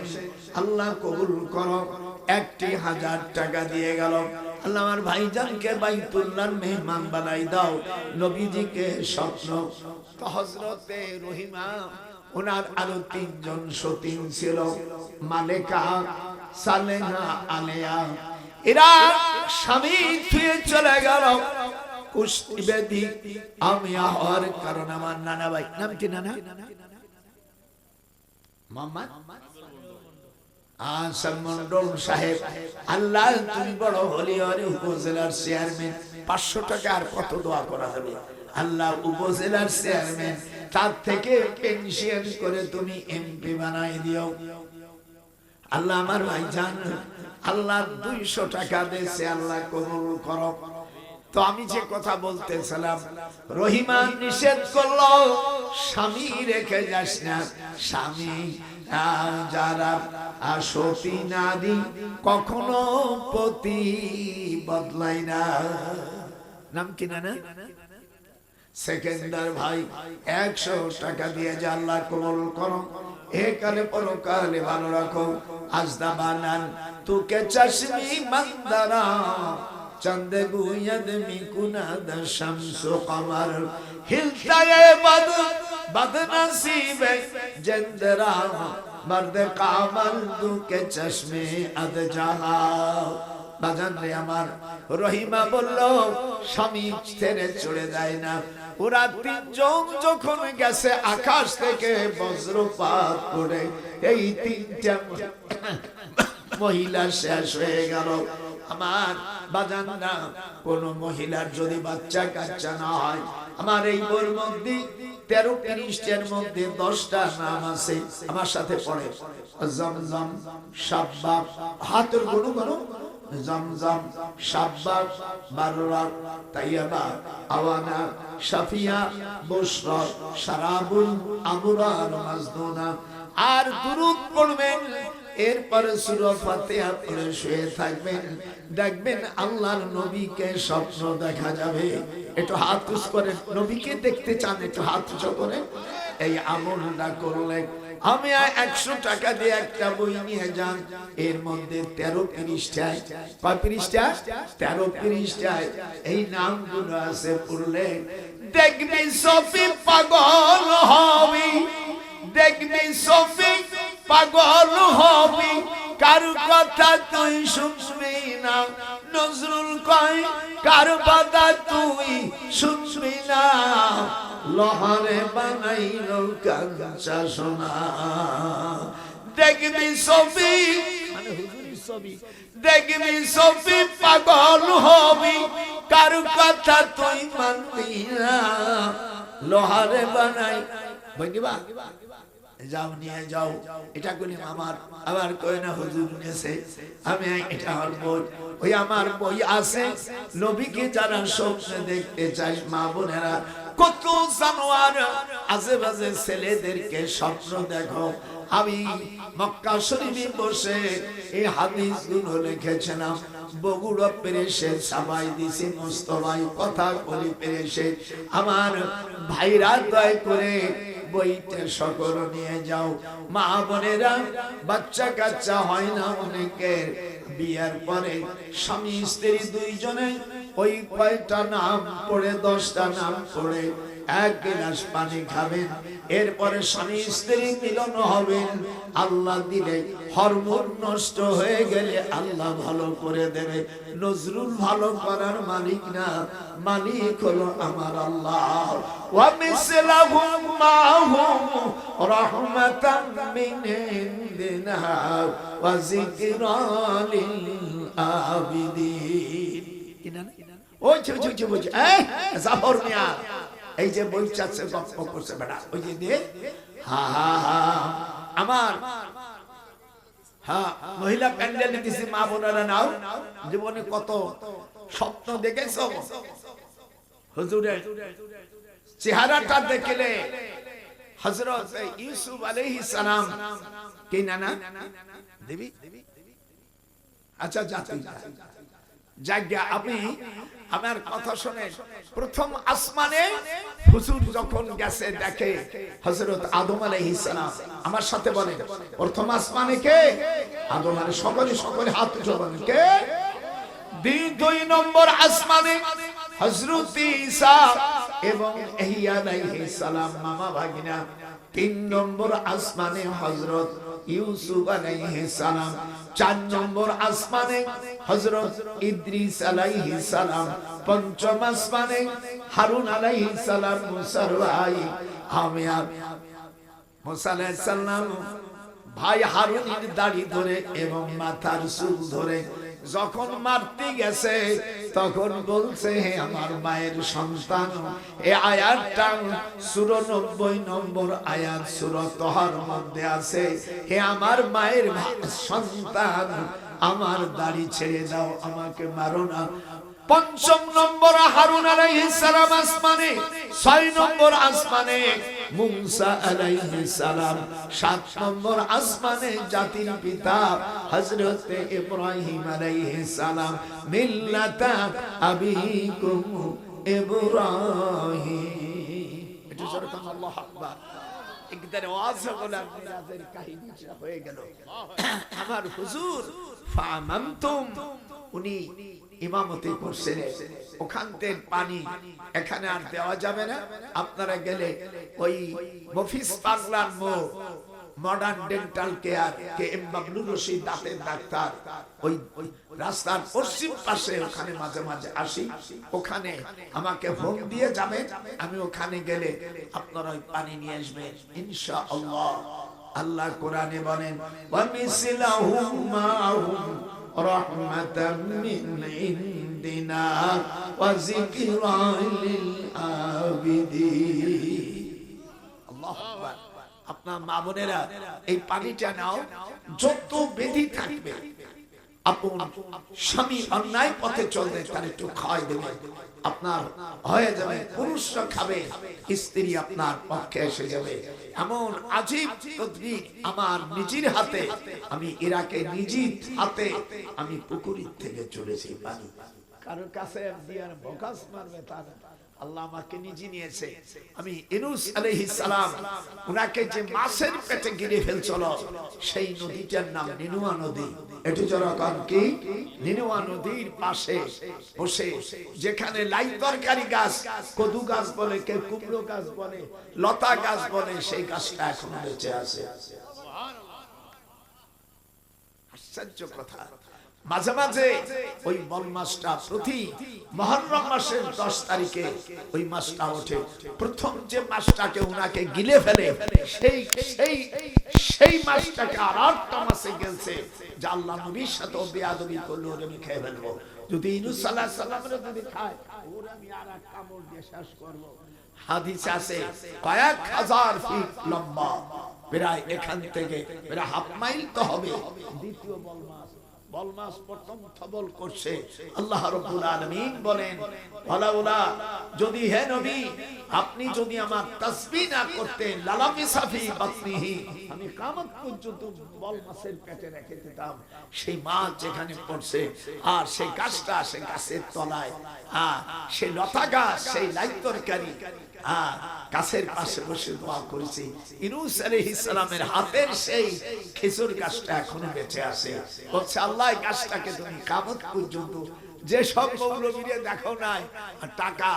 আল্লাহ কবুল করো, 1000 টাকা দিয়ে গেল। আল্লাহ আমার ভাইজানকে বাইতুল্লাহর মেহমান বানাই দাও। নবীজিকে স্বপ্ন, তো হযরতে রহিমা ওনার আরো 3 জন সতীন ছিল, মালেকা, সালেহা, আলেয়া। এরা স্বামী ছুঁয়ে চলে গেল কুষ্টিবেদী। আমি হওয়ার কারণ আমার নানা ভাই, নাম কি নানা? মোহাম্মদ আসাম মন্ডল সাহেব। আল্লাহ তুমি বড় হলি আরে উপজেলার চেয়ারম্যান, 500 টাকা আর কত দোয়া করা যাবে। আল্লাহ উপজেলার চেয়ারম্যান, তার থেকে পেনশন করে তুমি এমপি বানাই দিও। আল্লাহ আমার ভাইজান আল্লাহ 200 টাকা দিয়েছে, আল্লাহ কবুল করো। তো আমি যে কথা বলতেছিলাম, রহিমা নিষেধ করলো, স্বামী রেখে যাস না। স্বামী যারা সতী নারী কখনো পতি বদলাই না। নাম কি না? সেকেন্দার ভাই 100 টাকা দিয়ে যা আল্লাহ কবুল করো, একালে পরকালে ভালো রাখো। আজদা বানান তুকে চশমি মন্দারা চন্দ গুয়দ মিকুনাদ শামসু কমর হিলতা এ বদ নসিব জন্দরা মর্দ কামল তুকে চশমে আদ জাহা। বাজান রে আমার, রহিমা বলল স্বামী ছেড়ে চলে যায় না। ওরা 3 জন যখন গেছে, আকাশ থেকে বজ্রপাত করে এই 3টা মহিলা শেষ হয়ে গেল। আমার বাজান না, কোন মহিলার যদি বাচ্চা কাচ্চা না হয়, আমার এই বইয়ের মধ্যে 13 পৃষ্ঠার মধ্যে 10টা নাম আছে, আমার সাথে পড়ে। জমজম, সাব্বাব, হাতের গুলো গুলো, জমজম, সাব্বাব, বাররা, তাইয়্যিবা, আওয়ানা, শাফিয়া, বুশরা, শারাবুল, আমরার, মাজদুনা। আর দুরূদ পড়বেন, এরপর সূরা ফাতিহা পড়ে শুয়ে থাকবেন, দেখবেন আল্লাহর নবীকে স্বপ্ন দেখা যাবে। একটু হাত উঁচু করে, নবীকে দেখতে চান, একটু হাত উঁচু করে এই আমলটা করলে। আমি 100 টাকা দিয়ে একটা বই নিয়ে যান, এর মধ্যে 13 পৃষ্ঠায়, কয় পৃষ্ঠা? 13 পৃষ্ঠায় এই নামগুলো আছে। পড়লে দেখবি সফি পাগল হবি, দেখবি সফি পাগল হবি, কার কথা তুই শুনবি না, নজরুল কয় কার বাধা তুই শুনবি না, লোহারে বানাইলো কাঁচা সোনা। দেখবি ছবি মানে হুজুরের ছবি, দেখবি ছবি পাগল হবি, কার কথা তুই মানবি না, লোহারে বানাই বুঝবা। যাও নিয়ে যাও, এটা করি আমার আবার কই না হুজুর নেছে, আমি এটা আমার বই, ওই আমার বই আছে নবীকে যারা স্বপ্নে দেখতে চাই মা বোনেরা, কত জানোয়ার আশেপাশে ছেলেদেরকে স্বপ্ন দেখো। আমি মক্কা শরীফে বসে এই হাদিস গুলো লিখেছিলাম, বগুড়া পেরেছে সবাই দিছি মুস্তফাই কথা বলি পেরেছে। আমার ভাইরা দয়া করে বইতে সকল নিয়ে যাও। মা বোনেরা বাচ্চা কাচ্চা হয় না অনেকের, বিয়ার পরে স্বামী স্ত্রী দুইজনে ওই কয়টা নাম পড়ে 10টা নাম পড়ে এক গ্লাস পানি খাবেন, এরপরে স্বামী স্ত্রী মিলন হবেন। আল্লাহ দিলে হরমোন নষ্ট হয়ে গেলে আল্লাহ ভালো করে দেবে। নজরুল ভালো করার মালিক না, মালিক হলো আমার আল্লাহ। ওয়া মিসলাহুম মাহুম রাহমাতাম মিন ইনদিনা ওয়া যিকরা লিল আবিদিন। ওই যে জাফর মিয়া এই যে বই চাচ্ছে গপ্প করছে বেটা, ওই যে দিয়ে আমার মহিলা প্যান্ডেলে দিছি মা বোনেরা নাও, জীবনে কত স্বপ্ন দেখেছো। হুজুরের চেহারাটা দেখলে হযরত ইউসুফ আলাইহিস সালাম কে নানা দেবী, আচ্ছা জাতি জায়গা। আপনি আমার কথা শুনে প্রথম আসমানে হুজুর যখন গেছে দেখে হযরত আদম আলাইহিস সালাম। আমার সাথে বলেন প্রথম আসমানে কে? আদম আলাইহিস। সকলে হাত উঠে বলেন কে? 2 নম্বর আসমানে হযরত ঈসা এবং ইহইয়া আলাইহিস সালাম মামা ভাগিনা। 3 নম্বর আসমানে হযরত ইউসুফ আলাইহিস সালাম। 4 নম্বর আসমানে হযরত ইদ্রিস আলাইহিস সালাম। 5ম আসমানে হারুন আলাইহিস সালাম মুসার ভাই। মুসা আলাইহিস সালাম ভাই হারুনের দাড়ি ধরে এবং মাথার চুল ধরে যখন মারতে গেছে তখন বলছে হে আমার মায়ের সন্তান। এই আয়াতটা সূরা 90 নম্বর আয়াত সূরা তাহার মধ্যে আছে, হে আমার মায়ের সন্তান আমার দাড়ি ছেড়ে দাও, আমাকে মারো না। 5ম নম্বর হারুন আলাইহিস সালাম আসমানে। 6 নম্বর আসমানে মুসা আলাইহিস সালাম। 7 নম্বর আসমানে জাতির পিতা হযরত ইব্রাহিম আলাইহিস সালাম। মিল্লাতা আবিকুম ইব্রাহিম। এটা সরকার আল্লাহু আকবার। একদার ওয়াজ হলো মিরাজের কাহিনী হয়ে গেল। আমার হুজুর ফামামতুম, উনি ইমামতি করছেন, ওখান থেকে পানি এখানে আর দেওয়া যাবে না। আপনারা গেলে ওই মফিজ পাগলার modern dental care K M Bablur Rashid দাঁতের ডাক্তার, ওই রাস্তার পশ্চিম পাশে ওখানে মাঝে মাঝে আসি, ওখানে আমাকে ফোন দিয়ে যাবেন, আমি ওখানে গেলে আপনারা ওই পানি নিয়ে আসবেন ইনশাআল্লাহ। আল্লাহ কোরআনে বলেন ওয়া মিসলাহুম মাহুম রাহমাতাম মিন ইনদিনা ওয়া যিকরা লিল আবিদিন। আল্লাহু আকবার। আপনার মা বোনেরা এই পানিটা নাও, যত ব্যাধি থাকবে আপন স্বামী অন্যায় পথে চলবে তার একটু খাওয়াই দেবেন, আপনার হয়ে যাবে। পুরুষরা খাবে, স্ত্রী আপনার পক্ষে এসে যাবে। এমন আজীব তদবির আমার নিজের হাতে, আমি ইরাকে নিজের হাতে আমি পুকুরির থেকে চলেছি পানি। কারোর কাছে দিয়ার বকাস মারবে তার আল্লাহ আমাকে নিজে নিয়েছে। আমি ইউনূস আলাইহিস সালাম উনাকে যে মাছের পেটে গিরে ফেলছিল সেই নদীটার নাম নিনুয়া নদী। এটি জনগণ কি নিনুয়া নদীর পাশে বসে যেখানে লাই তরকারি গাছ, কদু গাছ বলে, কে কুমড়ো গাছ বলে, লতা গাছ বলে, সেই গাছটা এখনো বেঁচে আছে। আশ্চর্য কথা। মাঝে মাঝে ওই বল মাছটা প্রতি মুহররম মাসের 10 তারিখে ওই মাছটা ওঠে। প্রথম যে মাছটাকে উনাকে গিলে ফেলে সেই সেই সেই মাছটাকে আর একটা মাছে গেলছে, যে আল্লাহ নবীর সাথে বেয়াদবি করলো, ওরে আমি খেয়ে ফেলবো। যদি ইউনূস আলাইহিস সালামের যদি খায়, ওরে আমি আর এক কামড় দিয়ে শেষ করব। হাদিসে আছে কয়েক হাজার ফিট লম্বা, প্রায় এখান থেকে প্রায় হাফ মাইল তো হবে। দ্বিতীয় বল মাছ প্রথম থবল করছে। আল্লাহ রাব্বুল আলামিন বলেন, ওয়ালাউলা, যদি হে নবী আপনি যদি আমার তাসবিহ না করতেন, লালামিসাফি বাতনিহি, আমি কিয়ামত পর্যন্ত বল মাছের পেটে রেখে দিতাম। সেই মাছ যেখানে পড়ছে, আর সেই গাছটা, সেই গাছের তলায় সেই লতা গাছ, সেই লাই তরকারি গাছের পাশে বসে দোয়া করেছি। ইউনূস আলাইহিস সালামের হাতের সেই খেজুর গাছটা এখনো বেঁচে আছে। বলছে আল্লাহ গাছটাকে তুমি কিয়ামত পর্যন্ত, যে সব মৌলবীরে দেখো নাই টাকা,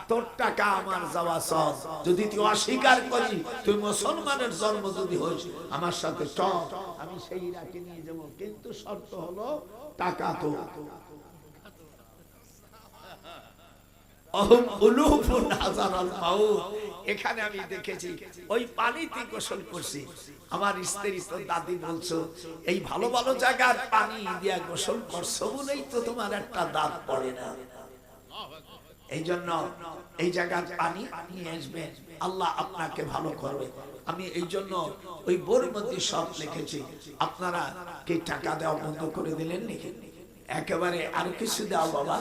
তোর টাকা আমার যাওয়া সব, যদি তুই অস্বীকার করি, তুই মুসলমানের জন্ম যদি হইস, আমার সাথে চল, আমি সেই ইরাকে নিয়ে যাব, কিন্তু শর্ত হলো টাকা তো। এখানে আমি দেখেছি ওই পানিতে গোসল করছি। আমার স্ত্রী তো দাদি বলছো, এই ভালো ভালো জায়গার পানি দিয়া গোসল করছো বলেই তো তোমার একটা দাঁত পড়ে না। এই জন্য এই জায়গার পানি নিয়ে আসবেন, আল্লাহ আপনাকে ভালো করবে। আমি এই জন্য ওই বোর মধ্যে সব লিখেছি। আপনারা কি টাকা দেওয়া বন্ধ করে দিলেন নাকি? একেবারে আর কিছু দাও বাবা,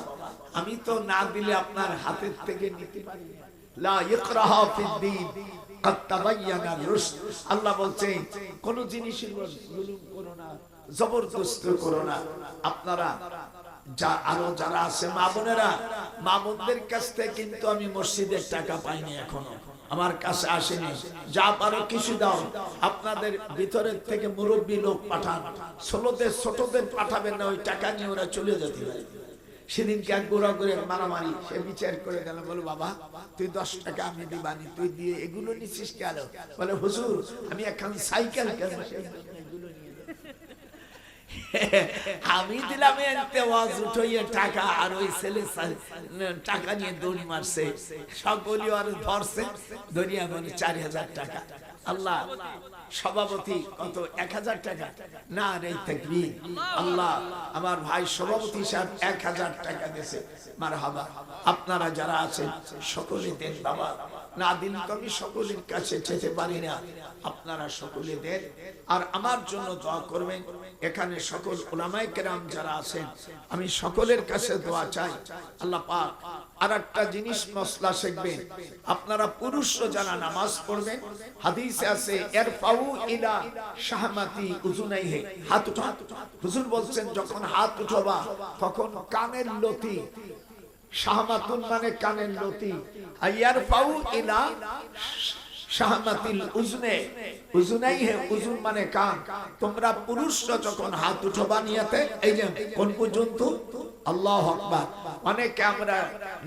আমি তো না দিলে আপনার হাতের থেকে নিতে পারি না। লা ইকরাহা ফিদ্দীন, কাদ তাবায়্যানা রুশদ। আল্লাহ বলছেন কোন জিনিসের উপর জুলুম করো না, জবরদস্তি করো না। আপনারা যা আরো যারা আছে মা বোনেরা, মা বোনদের কাছ থেকে কিন্তু আমি মসজিদের টাকা পাইনি, এখনো আমার কাছে আসেনি। যা পারো কিছু দাও। আপনাদের ভিতরের থেকে মুরব্বী লোক পাঠান, ছোটদের পাঠাবেন না, ওই টাকা নিয়ে ওরা চলে যেতে পারে। সেদিনকে এক গোড়া করে মারামারি, সে বিচার করে গেল, বলো বাবা তুই 10 টাকা আমি দিবানি, তুই দিয়ে এগুলো নিচ্ছিস কেন? বলে হুজুর আমি এখন সাইকেল কেন, আমি দিলাম টাকা, আর ওই ছেলে টাকা নিয়ে দড়ি মারছে, সকলি আর ধরছে, দড়িয়া মানে 4000 টাকা। আল্লাহ সভাপতি কত 1000 টাকা না রে তাকবীর। আল্লাহ আমার ভাই সভাপতি সাহেব 1000 টাকা দিয়েছে, মারহাবা। আপনারা যারা আছেন সকলে দেন বাবা, না দিন তো আমি সকলের কাছে যেতে পারি না, আপনারা সকলে দেন। আর আমার জন্য দোয়া করবেন। এখানে সকল উলামায়ে কেরাম যারা আছেন, আমি সকলের কাছে দোয়া চাই। আল্লাহ পাক আর একটা জিনিস মসলা শিখবেন, আপনারা পুরুষরা যারা নামাজ পড়বেন, হাদিসে আছে ইরফাউ ইলা শাহমাতি উযুনাইহি, হাত উঠাও। হুজুর বলছেন যখন হাত উঠাবা তখন কানের লতি, শাহমাতুন মানে কানের লতি, ইয়ারফাউ ইলা শাহমাতিল উজনে, উজুনাইহি, উজুন মানে কান। তোমরা পুরুষরা যখন হাত উঠাবা নিয়াতে, এই যে কোন পর্যন্ত, আল্লাহু আকবার। অনেকে আমরা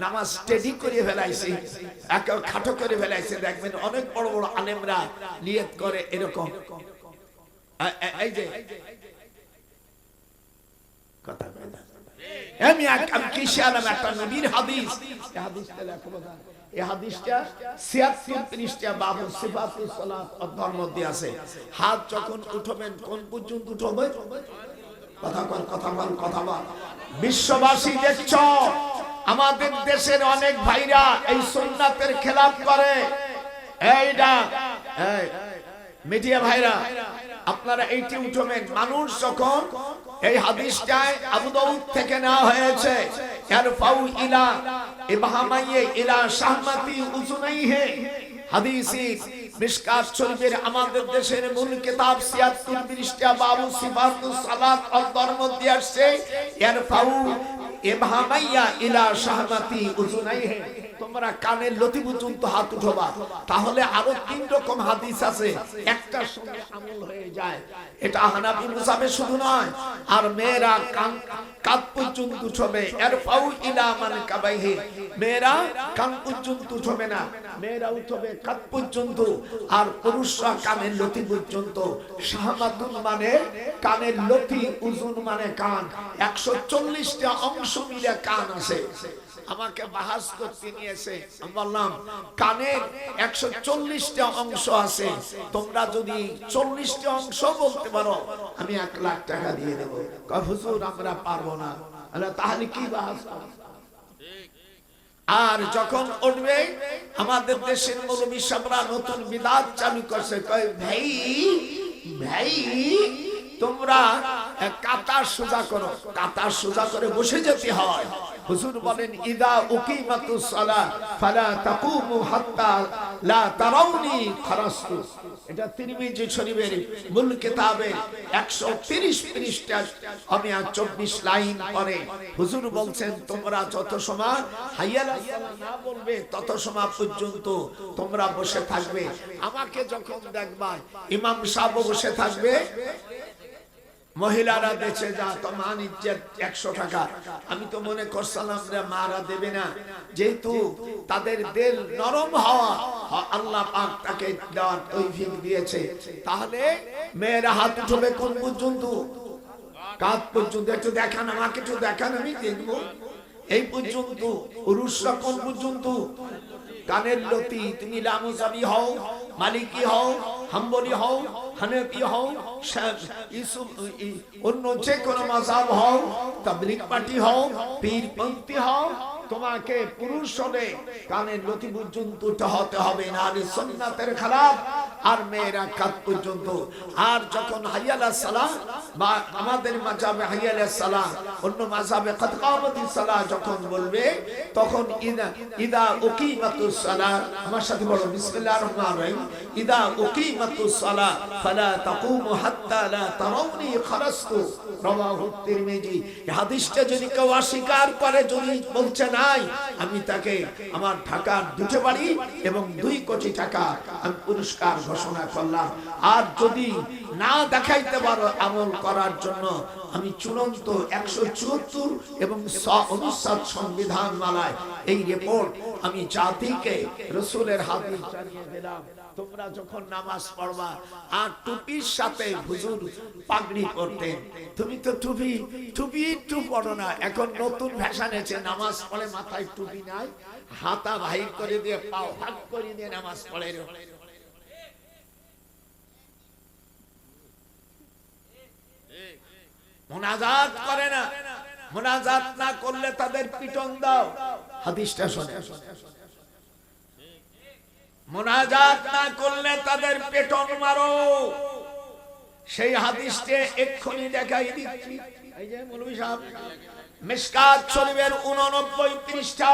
নামাজ স্টেডি করে ফেলাইছি, একে খাটো করে ফেলাইছি। দেখবেন অনেক বড় বড় আলেমরা নিয়ত করে এরকম, এই যে কথা বলে আমি কি শিয়ালাম একটা নবীর হাদিস, এই হাদিসটা লেখো বাবা। এই হাদিসটা ৭৬ পৃষ্ঠা বাবু সিফাতুস সালাত অধ্যায়ের মধ্যে আছে। হাত যখন উঠাবেন কোন পর্যন্ত উঠাবে? কথা বল। বিশ্ববাসী দেখছো আমাদের দেশের অনেক ভাইরা এই সুন্নাতের খেলাফ করে। এইটা মিডিয়া ভাইরা আপনারা এইটি উঠাবেন। মানুষ যখন, এই হাদিসটায় আবু দাউদ থেকে নেওয়া হয়েছে, ইয়ারফাউ ইলা ইবহামাইহি ইলা শাহমাতি উযুনাইহি, হাদিসে মিশকাত শরীফের আমাদের দেশের মূল কিতাব ৭৬ পৃষ্ঠা বাবু সিফাতুস সালাত অধ্যায়ের মধ্যে আসছে ইয়ারফাউ ইবহামাইয়া ইলা শাহমাতি উযুনাইহি। তোমরা কানের লতি পর্যন্ত হাত উঠাবা, তাহলে আরো 3 রকম হাদিস আছে, একটার সঙ্গে আমল হয়ে যায়। এটা হানাফি মুসাবে শুধু নয়, আর মেয়েরা কান পর্যন্ত উঠবে, এরফাউ ইলা মান কাবাইহি, মেয়েরা কান পর্যন্ত উঠবে না, মেয়েরা উঠবে কান পর্যন্ত, আর পুরুষরা কানের লতি পর্যন্ত। শাহমাতুন মানে কানের লতি, উজুন মানে কান, 140টা অংশ মিলে কান আছে। আমাকে বাহাস করতে নিয়েছে, আমি বললাম কানের 140টা অংশ আছে, তোমরা যদি 40টা অংশ বলতে পারো আমি 1 লাখ টাকা দিয়ে দেবো। কয় হুজুর আমরা পারবো না। তাহলে কি বাহাস? আর যখন উঠবে, আমাদের দেশের মৌলবী সাহেবরা নতুন বিদাত চালু করছে, কয় ভাই ভাই তোমরা কাতার সোজা করো, কাতার সোজা করে বসে যেতে হয়। হুজুর বলেন ইদা উকিমাতুস সালাহ ফালা তাকুমু হাত্তা লা তারাউনি খারাস্তু। এটা তিরমিজি শরীফের মূল কিতাবে 130 পৃষ্ঠা, আমি 24 লাইন পরে হুজুর বলছেন তোমরা যত সময় হাইয়া আলাস সালাহ না বলবে তত সময় পর্যন্ত তোমরা বসে থাকবে। আমাকে যখন দেখবা ইমাম সাহেব বসে থাকবে, মহিলারা দেশে যা তো মান ইজ্জত 100 টাকা, আমি তো মনে করছিলাম রে মারা দেবে না, যেহেতু তাদের দিল নরম হওয়া আল্লাহ পাক তাকে দেওয়ার তৌফিক দিয়েছে। তাহলে মেয়েরা হাত উঠবে কোন পর্যন্ত? কাঁধ পর্যন্ত। একটু দেখান, আমাকে একটু দেখান, আমি দেখবো। এই পর্যন্ত। পুরুষরা কোন পর্যন্ত? কানের লতি। তুমি লামুজাবি হও, মালিকি হও, হাম্বলি হও, হানাফি হও, অন্য যে কোনো মাযহাব হও, তাবলীগ পার্টি হও, পীরপন্থী হও, তোমাকে পুরুষ হলে কানের লতি পর্যন্ত হতে হবে, না হলে সুন্নাতের খেলাফ। আর মেয়েরা কাঁধ পর্যন্ত। আর যখন হাইয়া আলাস সালাহ বা আমাদের মাযহাবে হাইয়া আলাস সালাহ, অন্য মাযহাবে ক্বাদ কামাতিস সালাহ যখন বলবে, তখন ইদা উকিমাতুস সালাহ, আমার সাথে বলো বিসমিল্লাহির রহমানির রহিম, ইদা উকিমাতুস সালাহ ফালা তাকুমু হাত্তা লা তারাউনি খারাস্তু, রাওয়াহু তিরমিজি। এই হাদিসটা যদি কেউ অস্বীকার করে, যদি বলছে নাই, আমি তাকে আমার ঢাকার 2টি বাড়ি এবং 2 কোটি টাকা আমি পুরস্কার ঘোষণা করলাম। আর যদি না দেখাইতে পারো আমল করার জন্য, আমি চূড়ান্ত 174 এবং অনুচ্ছেদ সংবিধান মালায় এই রিপোর্ট আমি জাতিকে রাসূলের হাদিস জানিয়ে দিলাম। তোমরা যখন নামাজ পড়বা, আর টুপির সাথে হুজুর পাগড়ি পরতেন, তুমি তো টুপি একটু পড়ো না। এখন নতুন ফ্যাশন আছে, নামাজ পড়ে মাথায় টুপি নাই, হাতা বাহির করে দিয়ে পাও হাত করে দিয়ে নামাজ পড়ে। মুনাজাত করে না, মুনাজাত না করলে তাদের পিটন দাও। হাদিসটা শুনে, মুনাজাত না করলে তাদের পেটন মারো। সেই হাদিসটা এক্ষুনি দেখাই দিচ্ছি। এই যে মৌলভী সাহেব, মিশকাত শরীফের 89 পৃষ্ঠা,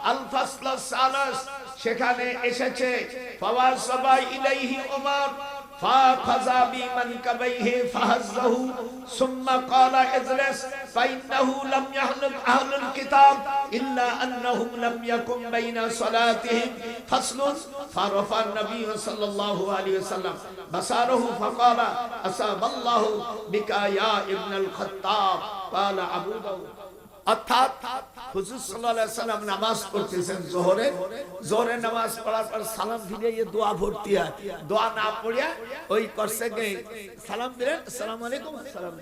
আল ফাসল সালাস, সেখানে এসেছে ফাওয়াসাবা ইলাইহি উমর ফাখাযা বিমানকাবাইহি ফাহাজ্জাহু সুম্মা ক্বালা ইজলিস ফাইন্নাহু লাম ইয়াহলুক আহলুল কিতাব ইল্লা আন্নাহুম লাম ইয়াকুম বাইনা সালাতিহিম ফাসলুন ফারাফা নবী সাল্লাল্লাহু আলাইহি ওয়াসাল্লাম বাসারহু ফাকালা আসাবাল্লাহু বিকা ইয়া ইবনুল খাত্তাব ক্বালা আবু দাউদ। অর্থাৎ হুজুর সাল্লাল্লাহু আলাইহি ওয়াসাল্লাম নামাজ পড়তেছেন জোহরের নামাজ পড়ার পর সালাম ফিরিয়ে দোয়া ভর্তি হয়। দোয়া না পড়িয়া ওই করছে গে সালাম দিলেন, আসসালামু আলাইকুম, আসসালাম,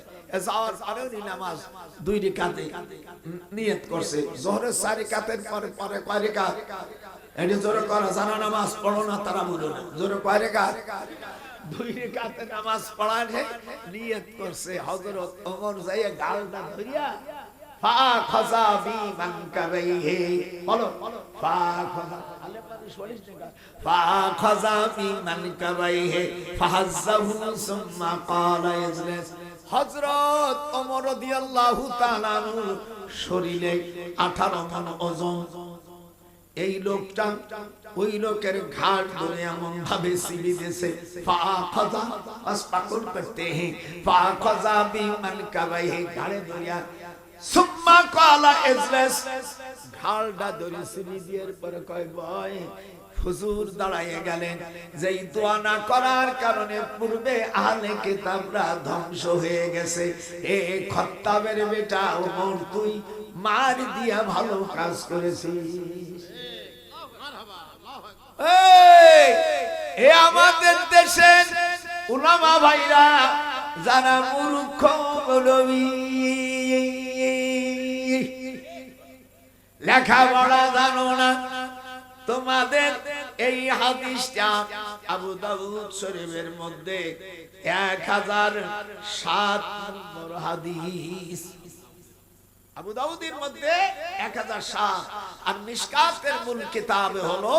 যাওয়ার পরে নামাজ 2 রাকাতে নিয়ত করছে। জোহরের 4 রাকাতের পরে কয় রাকাত? এটি জোরে করা জানা নামাজ পড়ো না তারা বলো না, জোরে কয় রাকাত? 2 রাকাতে নামাজ পড়ার নিয়ত করছে। হযরত ওমর যাইয়া গালটা ধরিয়া ফাখাযা বিমানকাবাইহি, বলো ফাখাযা বিমানকাবাইহি ফাহাজ্জাহু সুম্মা ক্বালা ইজলিস। হযরত ওমর রাদিয়াল্লাহু তাআলা আনহু শরীরে 18 মণ ওজন। এই লোকটা ওই লোকের ঘাট ধরে এমন ভাবে সিবি দিয়েছে, ফাখাযা আসপাকুল করতে হে ফাখাযা বিমানকাবাইহি, ঘাড়ে ধরিয়া সুম্মা ক্বালা ইজলিস, ঘাড়টা ধরে সিঁড়ি দিয়ে পরে কয় ভয় হুজুর দাঁড়াইয়ে গেলেন, যেই দোয়া না করার কারণে পূর্বে আহলে কিতাবরা ধ্বংস হয়ে গেছে। এ খত্তাবের বেটা ওমর, তুই মার দিয়া ভালো কাজ করেছিস। এ আমাদের দেশের উলামা ভাইরা যারা মূর্খ মৌলবী, লেখাপড়া জানো না, তোমাদের এই হাদিসটা আবু দাউদ শরীফের মধ্যে 1007 নম্বর হাদিস, আবু দাউদের মধ্যে 1007, আর মিশকাতের মূল কিতাবে হলো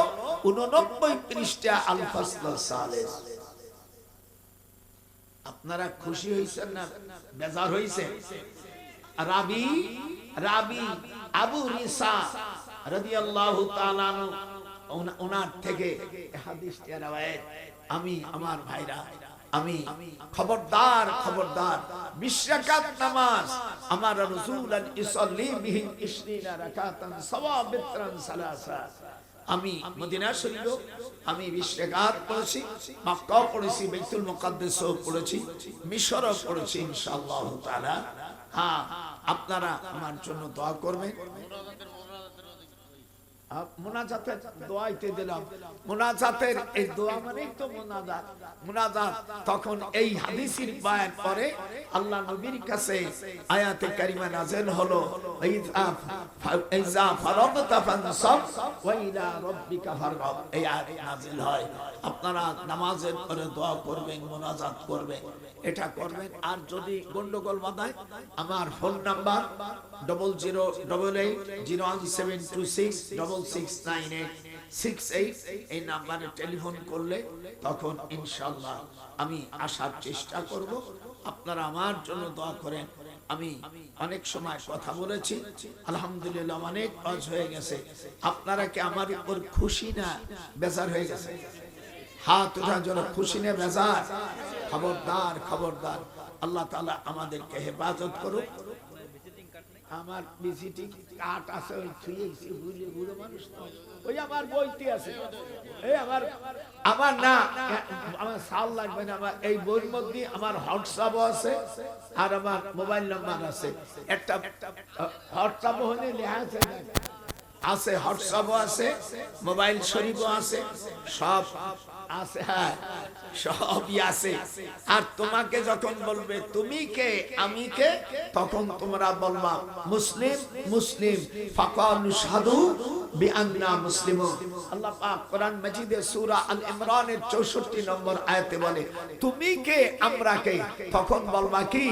89 পৃষ্ঠা আল ফাসল সালিস। আপনারা খুশি হইছেন না বেজার হইছেন? রাবি আবু রিসা রাদিয়াল্লাহু তাআলা ওনার থেকে হাদিসটা রওয়ায়াত। আমি আমার ভাইরা, আমি খবরদার বিশ রাকাত নামাজ আমার রাসূলুল্লাহ ইসাল্লি বিহি 20 রাকাতান সাওয়াবিত্রান সালাসা, আমি মদিনা শরীফ আমি 20 রাকাত পড়েছি, মক্কা পড়েছি, বাইতুল মুকাদ্দাসও পড়েছি, মিশরও পড়েছি ইনশাআল্লাহ তাআলা। হ্যাঁ, আপনারা আমার জন্য দোয়া করবেন। মুনাজাতের দোয়াইতে দিলাম, মুনাজাতের এই দোয়া মানেই তো মুনাজাত। মুনাজাত তখন এই হাদিসের বয়ান পরে আল্লাহ নবীর কাছে আয়াতে কারিমা নাযিল হলো, ইযা ফারাগতা ফানসাব ওয়া ইলা রাব্বিকা ফারগাব, এই আয়াত নাযিল হয়। আপনারা নামাজের পরে দোয়া করবেন, মুনাজাত করবেন, এটা করবেন। আর যদি গন্ডগোল বাঁধায়, আমার ফোন নাম্বার 000726669868, এই নাম্বারে টেলিফোন করলে তখন ইনশাআল্লাহ আমি আসার চেষ্টা করব। আপনারা আমার জন্য দোয়া করেন। আমি অনেক সময় কথা বলেছি, আলহামদুলিল্লাহ অনেক কাজ হয়ে গেছে। আপনারা কি আমার উপর খুশি না বেজার হয়ে গেছে? হাত উঠা যারা খুশি না বেজার? খবরদার আল্লাহ তাআলা আমাদেরকে হেফাজত করুক। আমার ভিজিটিং কার্ড আছে, ওই থুইয়েছি, বুড়ো মানুষ তো, ওই আমার বইতে আছে। এই আমার না, আমার সাল লাগবে না। আমার এই বইয়ের মধ্যে আমার হোয়াটসঅ্যাপ আছে আর আমার মোবাইল নাম্বার আছে। একটা হোয়াটসঅ্যাপ হলে লেখা আছে, হোয়াটসঅ্যাপও আছে, মোবাইল শরীফও আছে, সব আছে। হ্যাঁ, সবই আছে। আর তোমাকে যখন বলবে তুমি কে আমি কে, তখন তোমরা বলবা মুসলিম ফাকালু শাহাদু বিআন্না মুসলিমুন। আল্লাহ পাক কোরআন মাজিদে সূরা আল ইমরানের 64 নম্বর আয়াতে বলে তুমি কে আমরা কে, তখন বলবা কি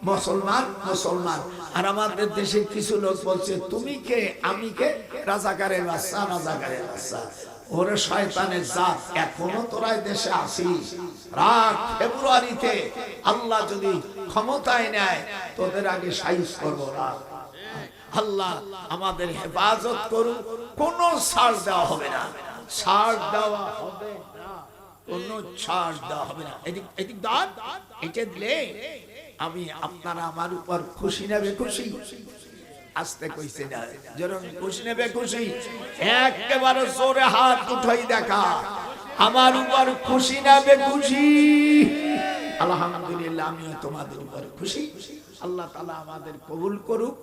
মুসলমান। আর আমাদের দেশে কিছু লোক বলছে তুমি কে আমি কে, রাজাকারের বাচ্চা। ওরে শয়তানের জাত, এখনো তোরা দেশে আসিস? রাগ ফেব্রুয়ারিতে আল্লাহ যদি ক্ষমতায় নেয় তোদের আগে সাইজ করবো না। আল্লাহ আমাদের হেফাজত করুন। কোন ছাড় দেওয়া হবে না, এদিক দাঁত এটা দিলে আমি আপনারা আমার উপর খুশি না বেখুশি? আসতে কইছে না, যেরকম খুশি না বেখুশি একেবারে জোরে হাত উঠাই দেখা, আমার উপর খুশি না বেখুশি? আলহামদুলিল্লাহ, আমিও তোমাদের উপর খুশি। আল্লাহ তাআলা আমাদের কবুল করুক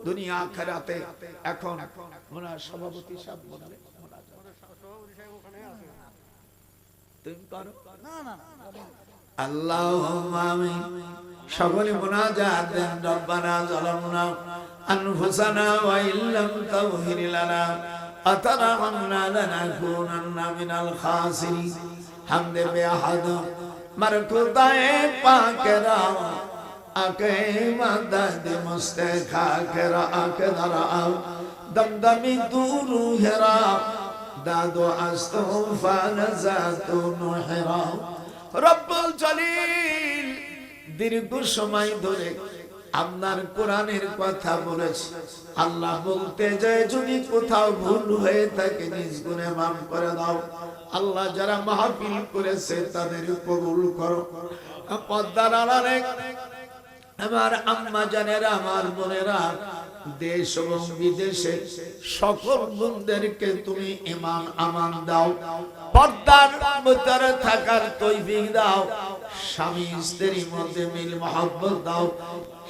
দুনিয়া আখিরাতে। এখন ওনার সভাপতি সাহেব বলবে, তুমি করো না। আল্লাহুম্মা আমিন। সকলে মুনাজাত দেন। রব্বানা যালামনা আনফুসানা ওয়া ইল্লাম তাগফির লানা ওয়া তারহামনা লানাকুনান্না মিনাল খাসিরিন। হামদে বেআহাদ মারকুদায়ে পাকেরা আকে মাদাদ মুস্তাখাকেরা আকে দারা দমদমি দুরু হেরা দাদু আস্তফান জাতুন হেরা। রব্বুল জলিল দীর্ঘ সময় ধরে আপনার কোরআনের কথা বলেছি। আল্লাহ বলতে যায় যদি কোথাও ভুল হয়ে থাকে নিজ গুণে মাফ করে দাও। আল্লাহ যারা মাহফিল করেছে তাদের কবুল করো। পর্দার আড়ালে আমার আম্মা জানেরা, আমার বোনেরা, দেশ এবং বিদেশে সকল বোনদেরকে তুমি ঈমান আমান দাও, পর্দার ভিতরে থাকার তৌফিক দাও, স্বামী স্ত্রীর মধ্যে মিল মহব্বত দাও,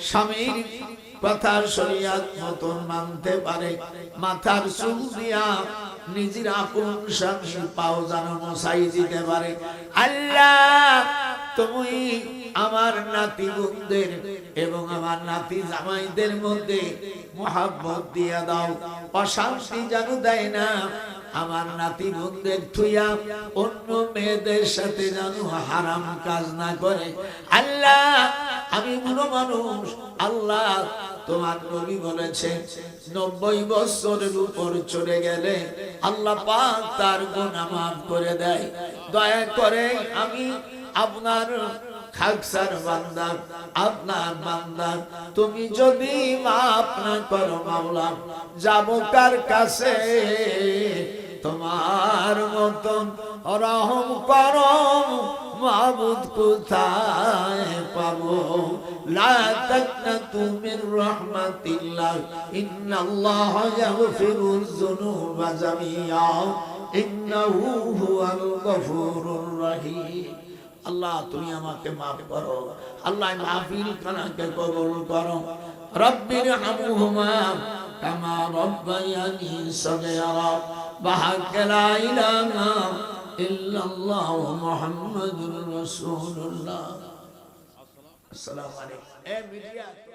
স্বামীর কথা শরীয়ত মতন মানতে পারে, মাথার চুল দিয়া নিজের আপন স্বামীর পাও যেন মশাই দিতে পারে। আল্লাহ তুমি আমার নাতি বোনদের এবং আমার নাতি জামাইদের মধ্যে মহব্বত দিয়া দাও, অশান্তি যেন দেয় না। আমার নাতি বোনদের থুইয়া অন্য মেয়েদের সাথে যেন হারাম কাজ না করে। আল্লাহ আমি বুড়ো মানুষ, আল্লাহ তোমার নবী বলেছে 90 বছরের উপর চলে গেলে আল্লাহ পাক তার গুনাহ মাফ করে দেয়। দয়া করে আমি আপনার খাকসার বান্দা, আপনার বান্দা, তুমি যদি মাফ না করো মাওলা, যাব কার কাছে? তোমার মতন রহম করো মাবুদ কোথায় পাবো? লা তাকনাতু মির রাহমাতিল্লাহ, ইন্নাল্লাহা ইয়াগফিরুয যুনুবা জামিআ, ইন্নাহু হুয়াল গফুরুর রহিম। আল্লাহ তুমি আমাকে মাফ করো, আল্লাহ মাহফিল খানাকে কবুল করো। রব্বিরহামহুমা কামা রব্বায়ানি সগীরা, বাহাক লা ইলাহা ইল্লাল্লাহ মুহাম্মাদুর রাসূলুল্লাহ। আসসালামু আলাইকুম।